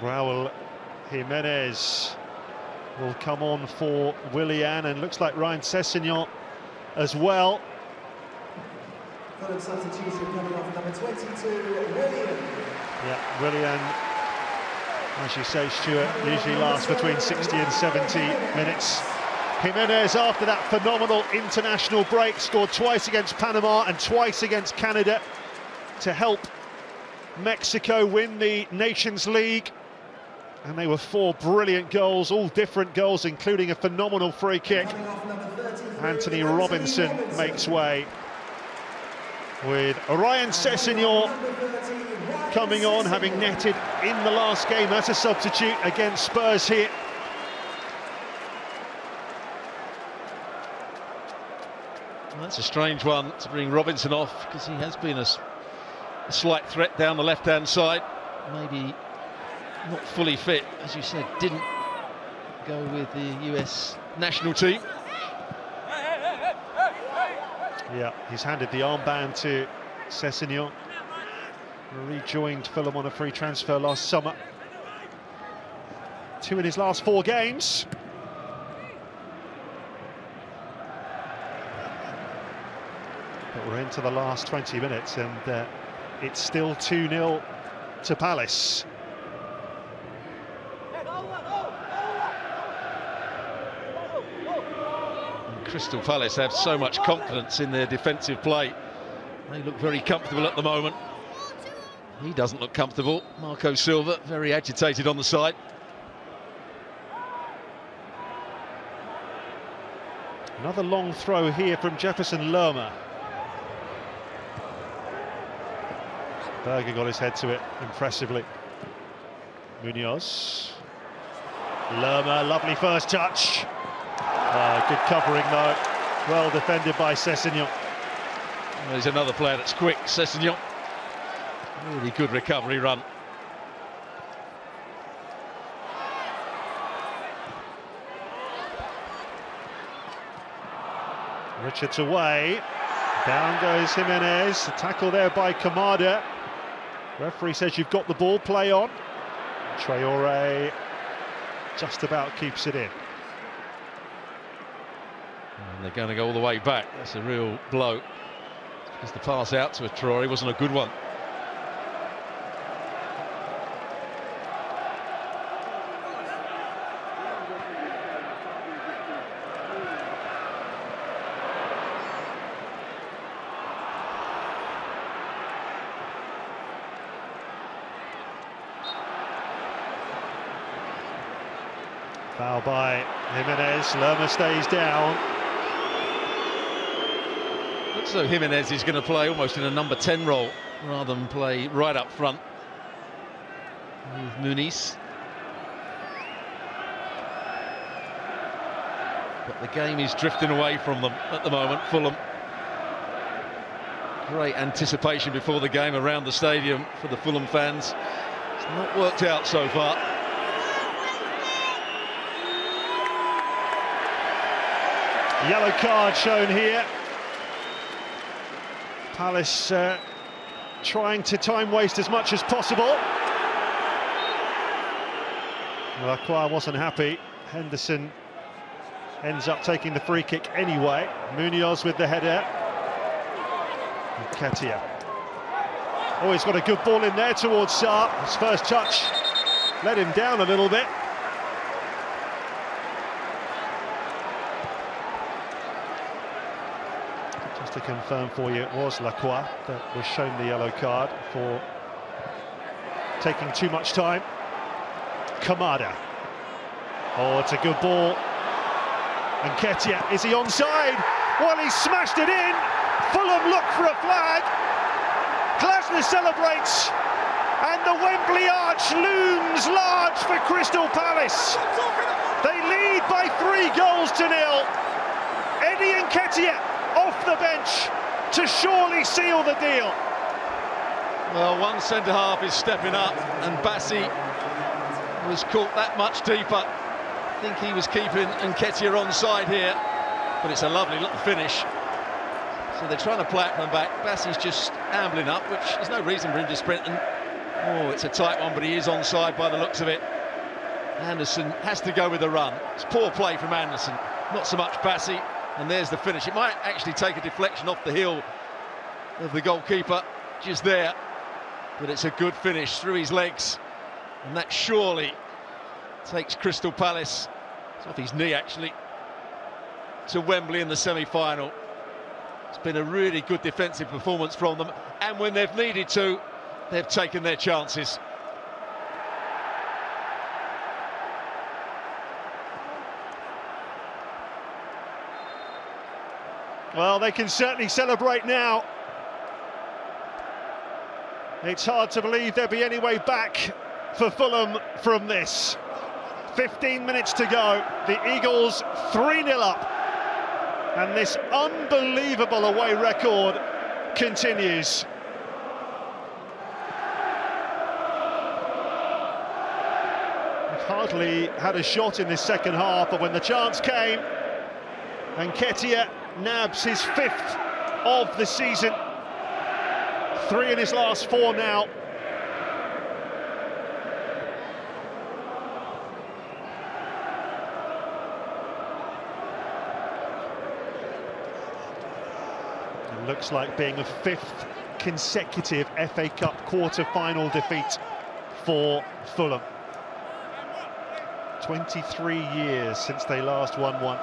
Raul Jimenez will come on for Willian, and looks like Ryan Sessegnon as well. Substitution coming off number 22, Willian. Yeah, Willian, as you say, Stuart, usually lasts between 60 and 70 minutes. Jimenez, after that phenomenal international break, scored twice against Panama and twice against Canada to help Mexico win the Nations League. And they were 4 brilliant goals, all different goals, including a phenomenal free kick. Anthony Robinson makes way, with Ryan Sessegnon coming on, having netted in the last game as a substitute against Spurs here. Well, that's a strange one to bring Robinson off, because he has been a slight threat down the left-hand side. Maybe not fully fit, as you said, didn't go with the US national team. Yeah, he's handed the armband to Sessegnon. Rejoined Fulham on a free transfer last summer. 2 in his last 4 games. But we're into the last 20 minutes and it's still 2-0 to Palace. Crystal Palace have so much confidence in their defensive play. They look very comfortable at the moment. He doesn't look comfortable. Marco Silva, very agitated on the side. Another long throw here from Jefferson Lerma. Berger got his head to it impressively. Munoz. Lerma, lovely first touch. Good covering though, well defended by Sessegnon. There's another player that's quick, Sessegnon. Really good recovery run. Richards away. Down goes Jimenez. A tackle there by Kamada. Referee says you've got the ball, play on. Traore just about keeps it in. And they're going to go all the way back. That's a real blow. Because the pass out to Traore wasn't a good one. Foul by Jimenez. Lerma stays down. Looks as though Jimenez is going to play almost in a number 10 role rather than play right up front with Muniz. But the game is drifting away from them at the moment, Fulham. Great anticipation before the game around the stadium for the Fulham fans. It's not worked out so far. Yellow card shown here. Palace trying to time waste as much as possible. Lacroix wasn't happy. Henderson ends up taking the free kick anyway. Munoz with the header. Nketiah. Oh, he's got a good ball in there towards Sarr. His first touch let him down a little bit. To confirm for you, it was Lacroix that was shown the yellow card for taking too much time. Kamada. Oh, it's a good ball. Nketiah, is he onside? Well, he smashed it in. Fulham look for a flag. Glasner celebrates, and the Wembley arch looms large for Crystal Palace. They lead by 3-0. Eddie Nketiah off the bench to surely seal the deal. Well, one centre-half is stepping up, and Bassi was caught that much deeper. I think he was keeping Nketiah onside here, but it's a lovely little finish. So they're trying to play it from the back. Bassi's just ambling up, which there's no reason for him to sprint. And oh, it's a tight one, but he is onside by the looks of it. Anderson has to go with the run. It's poor play from Anderson, not so much Bassi. And there's the finish. It might actually take a deflection off the heel of the goalkeeper just there, but it's a good finish through his legs, and that surely takes Crystal Palace, it's off his knee actually, to Wembley in the semi-final. It's been a really good defensive performance from them, and when they've needed to, they've taken their chances. Well, they can certainly celebrate now. It's hard to believe there'll be any way back for Fulham from this. 15 minutes to go. The Eagles 3-0 up. And this unbelievable away record continues. They've hardly had a shot in this second half, but when the chance came, Nketiah nabs his 5th of the season. 3 in his last 4 now. It looks like being a 5th consecutive FA Cup quarter-final defeat for Fulham. 23 years since they last won one.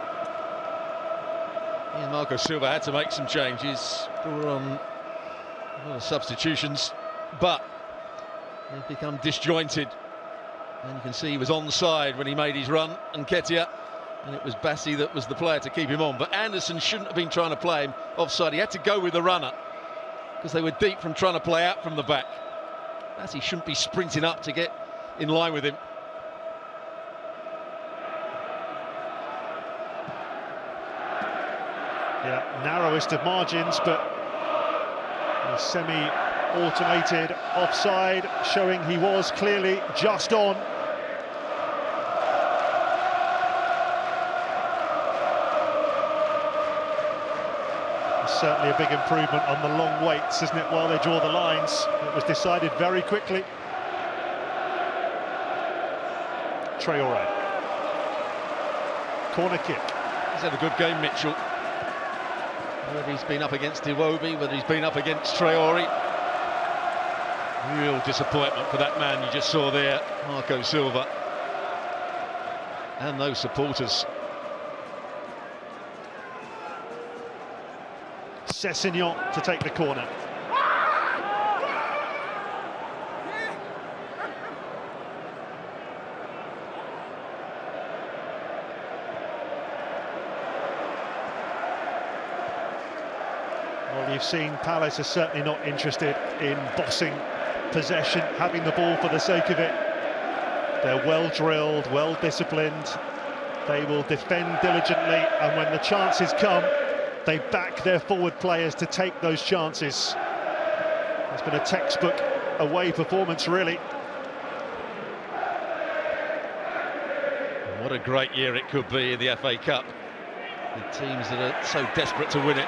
And Marco Silva had to make some changes, brought on a lot of substitutions, but they've become disjointed. And you can see he was onside when he made his run, Nketiah, and it was Bassi that was the player to keep him on. But Anderson shouldn't have been trying to play him offside. He had to go with the runner because they were deep from trying to play out from the back. Bassi shouldn't be sprinting up to get in line with him. Yeah, narrowest of margins, but a semi-automated offside, showing he was clearly just on. certainly a big improvement on the long waits, isn't it, while they draw the lines. It was decided very quickly. Traore. Corner kick. He's had a good game, Mitchell. Whether he's been up against Iwobi, whether he's been up against Traore. Real disappointment for that man you just saw there, Marco Silva. And those supporters. Sessegnon to take the corner. Well, you've seen Palace are certainly not interested in bossing possession, having the ball for the sake of it. They're well drilled, well disciplined. They will defend diligently, and when the chances come, they back their forward players to take those chances. It's been a textbook away performance, really. What a great year it could be in the FA Cup. The teams that are so desperate to win it.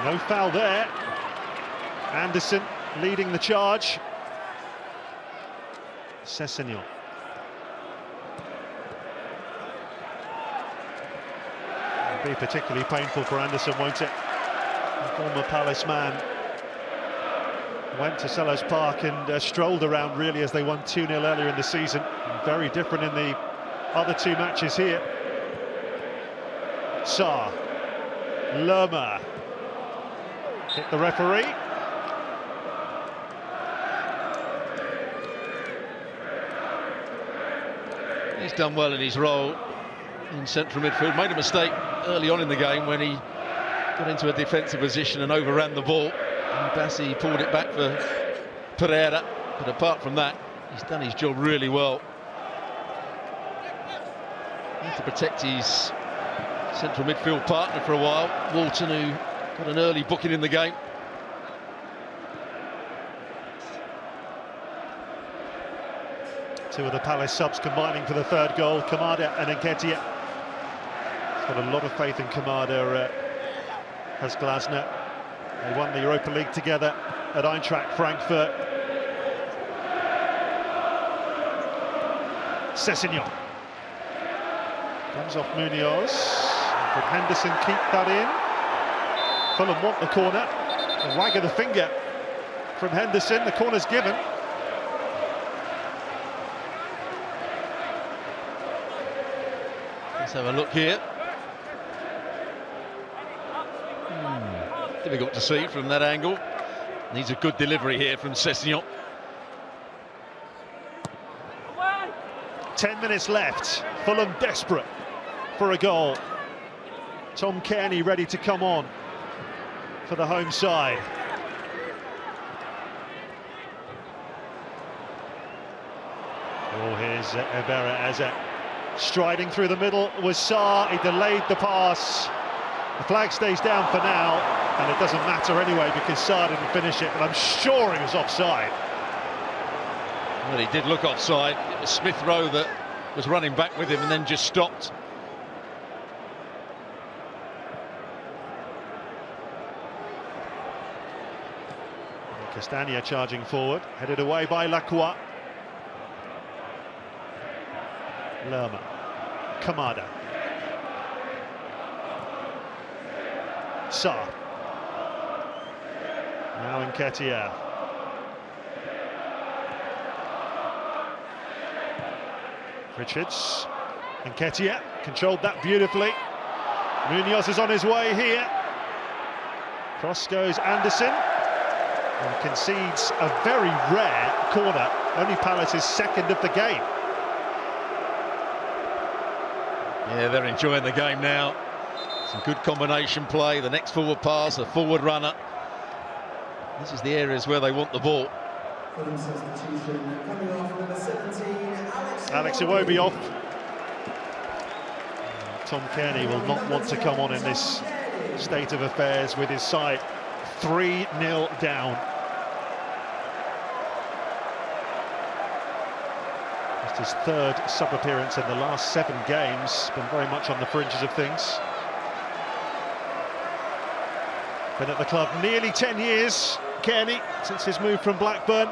No foul there. Anderson leading the charge. Sessegnon. It'll be particularly painful for Anderson, won't it? The former Palace man went to Selhurst Park and strolled around really as they won 2-0 earlier in the season. Very different in the other two matches here. Sarr. Lerma. Hit the referee. He's done well in his role in central midfield. Made a mistake early on in the game when he got into a defensive position and overran the ball. And Bassi pulled it back for Pereira. But apart from that, he's done his job really well. He had to protect his central midfield partner for a while. Walton, who got an early booking in the game. Two of the Palace subs combining for the third goal, Kamada and Nketiah. He's got a lot of faith in Kamada, has Glasner. They won the Europa League together at Eintracht Frankfurt. Sessegnon. Comes off Munoz. Could Henderson keep that in? Fulham want the corner. A wag of the finger from Henderson. The corner's given. Let's have a look here. Difficult to see from that angle. Needs a good delivery here from Sessegnon. 10 minutes left. Fulham desperate for a goal. Tom Cairney ready to come on for the home side. Oh, here's Ebera as striding through the middle was Sarr. He delayed the pass. The flag stays down for now, and it doesn't matter anyway because Sarr didn't finish it, but I'm sure he was offside. Well, he did look offside. It was Smith Rowe that was running back with him and then just stopped. Castagna charging forward, headed away by Lacroix. Lerma. Kamada. Sarr. Now Nketiah. Richards. Nketiah controlled that beautifully. Munoz is on his way here. Cross goes Anderson. And concedes a very rare corner. Only Palace's second of the game. Yeah, they're enjoying the game now. Some good combination play. The next forward pass, a forward runner. This is the areas where they want the ball. Alex Iwobi off. Tom Cairney will not want to come on in this state of affairs with his side 3-0 down. Just his third sub-appearance in the last 7 games. Been very much on the fringes of things. Been at the club nearly 10 years, Kearney, since his move from Blackburn.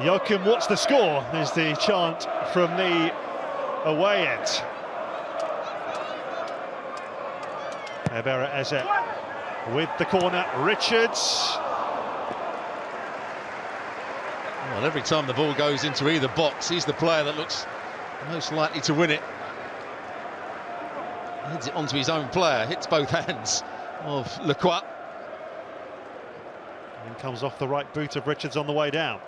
Joachim, what's the score? Is the chant from the away end. Emirates with the corner, Richards. Well, every time the ball goes into either box, he's the player that looks most likely to win it. Heads it onto his own player, hits both hands of Lacroix. And comes off the right boot of Richards on the way down.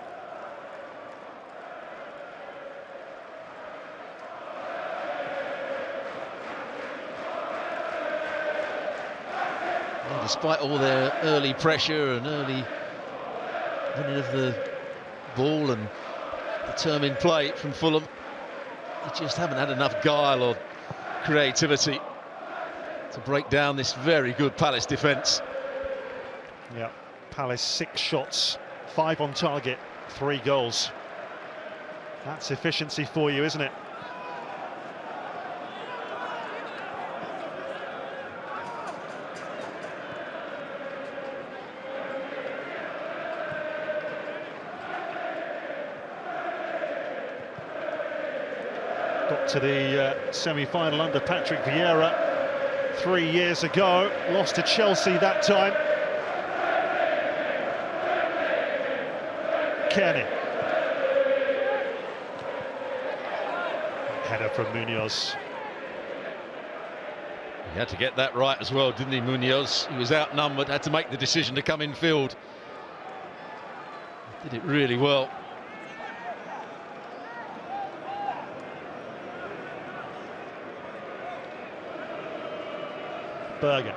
Well, despite all their early pressure and early winning of the ball and determined play from Fulham, they just haven't had enough guile or creativity to break down this very good Palace defence. Yeah, Palace 6 shots, 5 on target, 3 goals. That's efficiency for you, isn't it? Got to the semi-final under Patrick Vieira 3 years ago, lost to Chelsea that time. Kearney. Header from Munoz. He had to get that right as well, didn't he, Munoz? He was outnumbered, had to make the decision to come in field. Did it really well. Berger.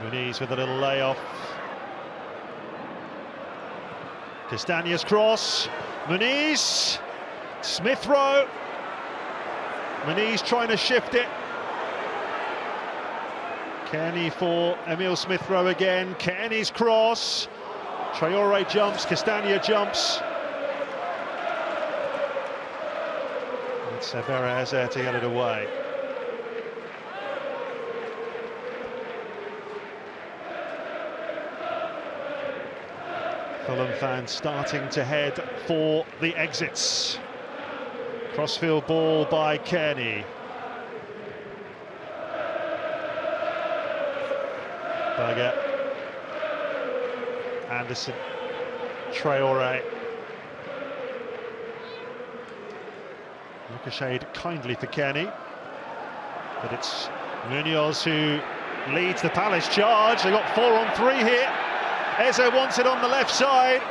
Muniz with a little layoff. Castagna's cross. Muniz. Smith Rowe. Muniz trying to shift it. Kearney for Emile Smith Rowe again. Kearney's cross. Traore jumps. Castagna jumps. It's Emirates to get it away. Fulham fans starting to head for the exits. Crossfield ball by Kearney. Berger. Anderson. Traore. Ricocheted kindly for Kearney. But it's Munoz who leads the Palace charge. They got 4 on 3 here. Eze wants it on the left side.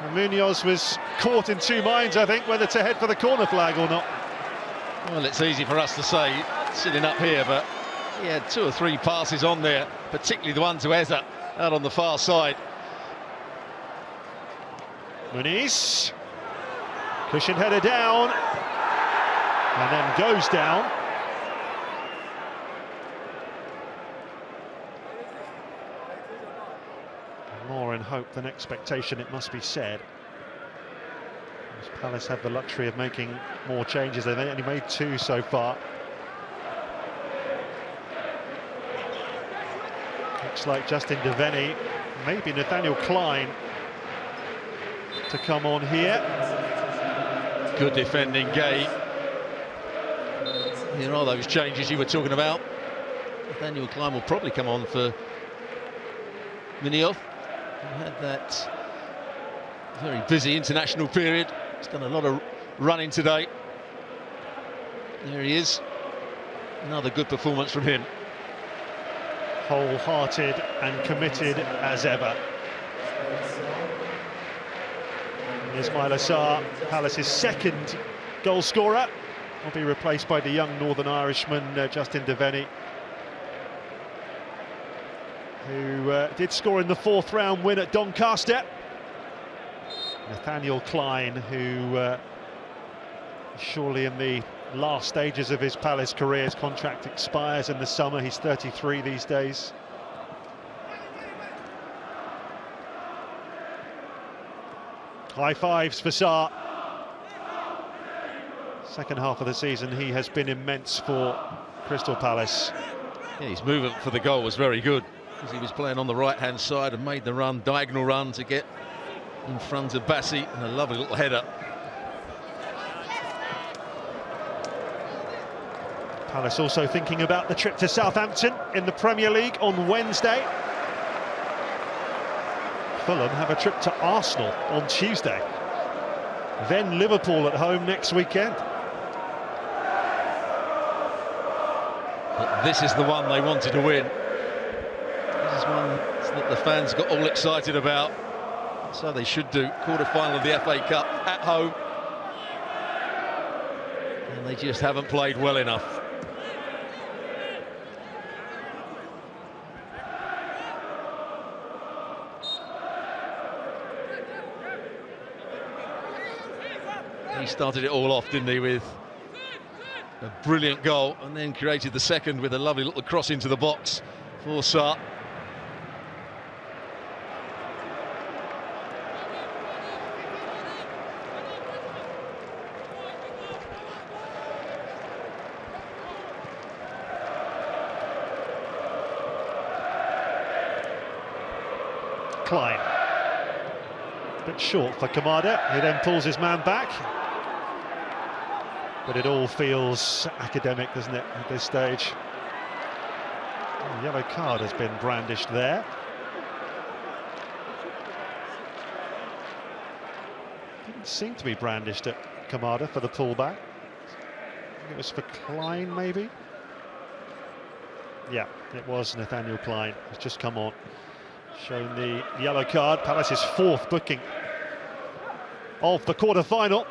And Munoz was caught in 2 minds, I think, whether to head for the corner flag or not. Well, it's easy for us to say, sitting up here, but he had 2 or 3 passes on there, particularly the one to Eze out on the far side. Muniz. Cushion header down. And then goes down. More in hope than expectation, it must be said. As Palace have the luxury of making more changes. They've only made 2 so far. Looks like Justin Devaney, maybe Nathaniel Klein to come on here. Good defending, Gay. Here are those changes you were talking about. Nathaniel Klein will probably come on for Munoz. He had that very busy international period. He's done a lot of running today. There he is. Another good performance from him. Wholehearted and committed as ever. Ismail Assar, Palace's 2nd goal scorer, will be replaced by the young Northern Irishman Justin Devaney, who did score in the 4th round win at Doncaster. Nathaniel Klein, who surely in the last stages of his Palace career. His contract expires in the summer. He's 33 these days. High fives for Sarr. Second half of the season, he has been immense for Crystal Palace. Yeah, his movement for the goal was very good because he was playing on the right-hand side and made the run, diagonal run to get in front of Bassi, and a lovely little header. Palace also thinking about the trip to Southampton in the Premier League on Wednesday. Fulham have a trip to Arsenal on Tuesday. Then Liverpool at home next weekend. But this is the one they wanted to win. This is one that the fans got all excited about. So they should do. Quarter-final of the FA Cup at home. And they just haven't played well enough. He started it all off, didn't he, with a brilliant goal, and then created the second with a lovely little cross into the box for Sarr. Klein. Bit short for Kamada, who then pulls his man back. But it all feels academic, doesn't it, at this stage? The yellow card has been brandished there. Didn't seem to be brandished at Kamada for the pullback. I think it was for Klein, maybe? Yeah, it was Nathaniel Klein. He's just come on. Shown the yellow card. Palace's fourth booking of the quarter-final.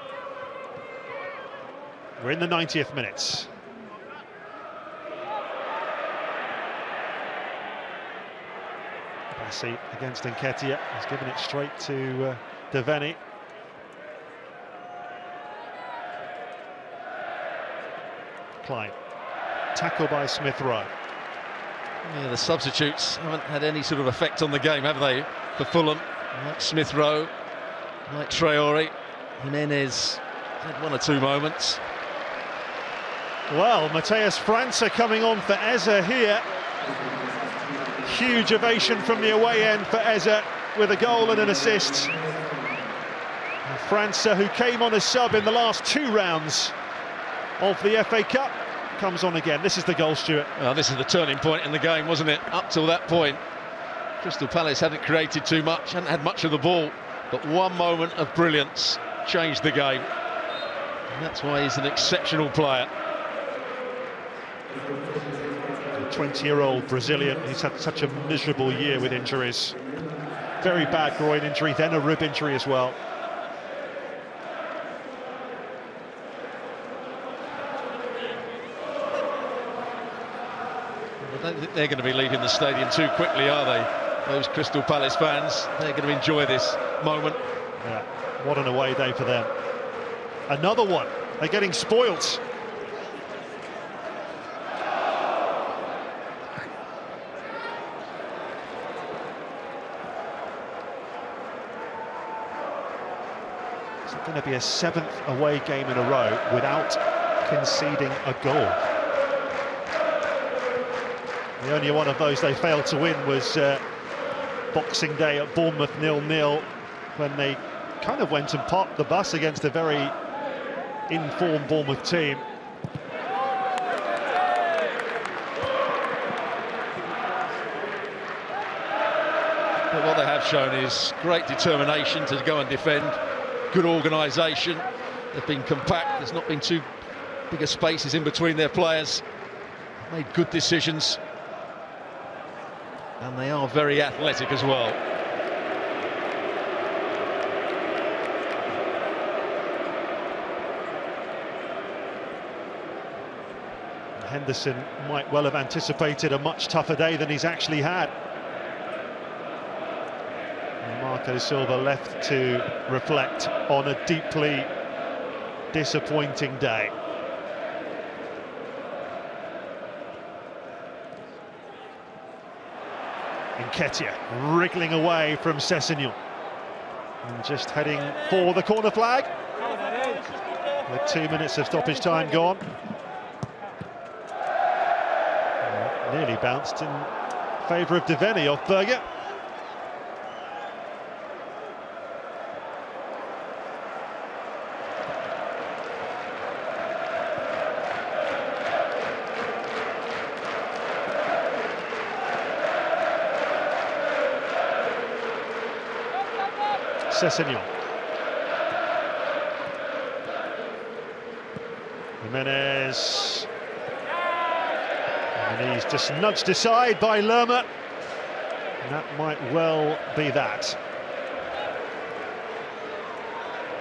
We're in the 90th minute. Bassi against Nketiah. He's given it straight to Devaney. Klein. Tackle by Smith Rowe. Yeah, the substitutes haven't had any sort of effect on the game, have they, for Fulham? Like Smith Rowe, like Traore, Jimenez had one or two moments. Well, Mateus França coming on for Eze here. Huge ovation from the away end for Eze with a goal and an assist. And França, who came on as sub in the last two rounds of the FA Cup, comes on again. This is the goal, Stuart. Well, this is the turning point in the game, wasn't it? Up till that point, Crystal Palace hadn't created too much, hadn't had much of the ball, but one moment of brilliance changed the game. And that's why he's an exceptional player. The 20-year-old Brazilian, he's had such a miserable year with injuries. Very bad groin injury, then a rib injury as well. I don't think they're going to be leaving the stadium too quickly, are they? Those Crystal Palace fans, they're going to enjoy this moment. Yeah, what an away day for them. Another one, they're getting spoilt. It's going to be a seventh away game in a row without conceding a goal. The only one of those they failed to win was Boxing Day at Bournemouth 0-0, when they kind of went and parked the bus against a very informed Bournemouth team. But what they have shown is great determination to go and defend, good organisation. They've been compact, there's not been too big a spaces in between their players. Made good decisions. And they are very athletic as well. Henderson might well have anticipated a much tougher day than he's actually had. And Marco Silva left to reflect on a deeply disappointing day. Nketiah wriggling away from Sessegnon and just heading for the corner flag. With 2 minutes of stoppage time gone. Nearly bounced in favour of Devaney off Berger. Sessegnon. Jimenez. And he's just nudged aside by Lerma. And that might well be that.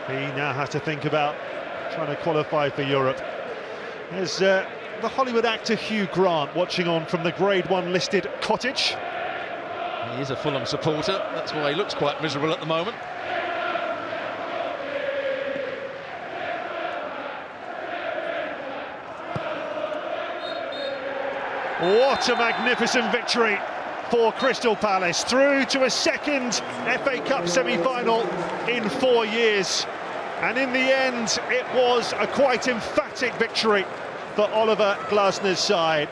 He now has to think about trying to qualify for Europe. There's the Hollywood actor Hugh Grant watching on from the Grade 1 listed cottage. He is a Fulham supporter, that's why he looks quite miserable at the moment. What a magnificent victory for Crystal Palace, through to a second FA Cup semi-final in 4 years. And in the end, it was a quite emphatic victory for Oliver Glasner's side.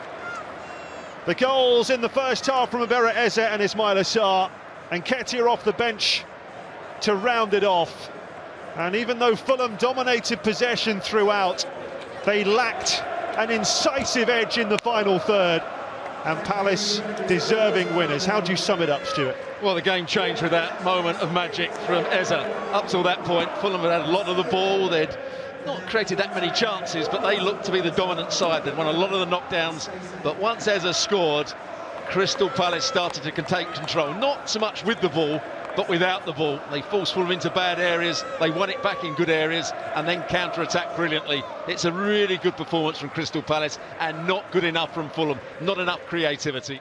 The goals in the first half from Abera Eze and Ismail Assar, and Nketiah off the bench to round it off. And even though Fulham dominated possession throughout, they lacked an incisive edge in the final third, and Palace deserving winners. How do you sum it up, Stuart? Well, the game changed with that moment of magic from Eze. Up till that point, Fulham had a lot of the ball. They'd not created that many chances, but they looked to be the dominant side. They'd won a lot of the knockdowns, but once Eze scored, Crystal Palace started to take control, not so much with the ball, but without the ball. They forced Fulham into bad areas, they won it back in good areas, and then counter-attacked brilliantly. It's a really good performance from Crystal Palace, and not good enough from Fulham, not enough creativity.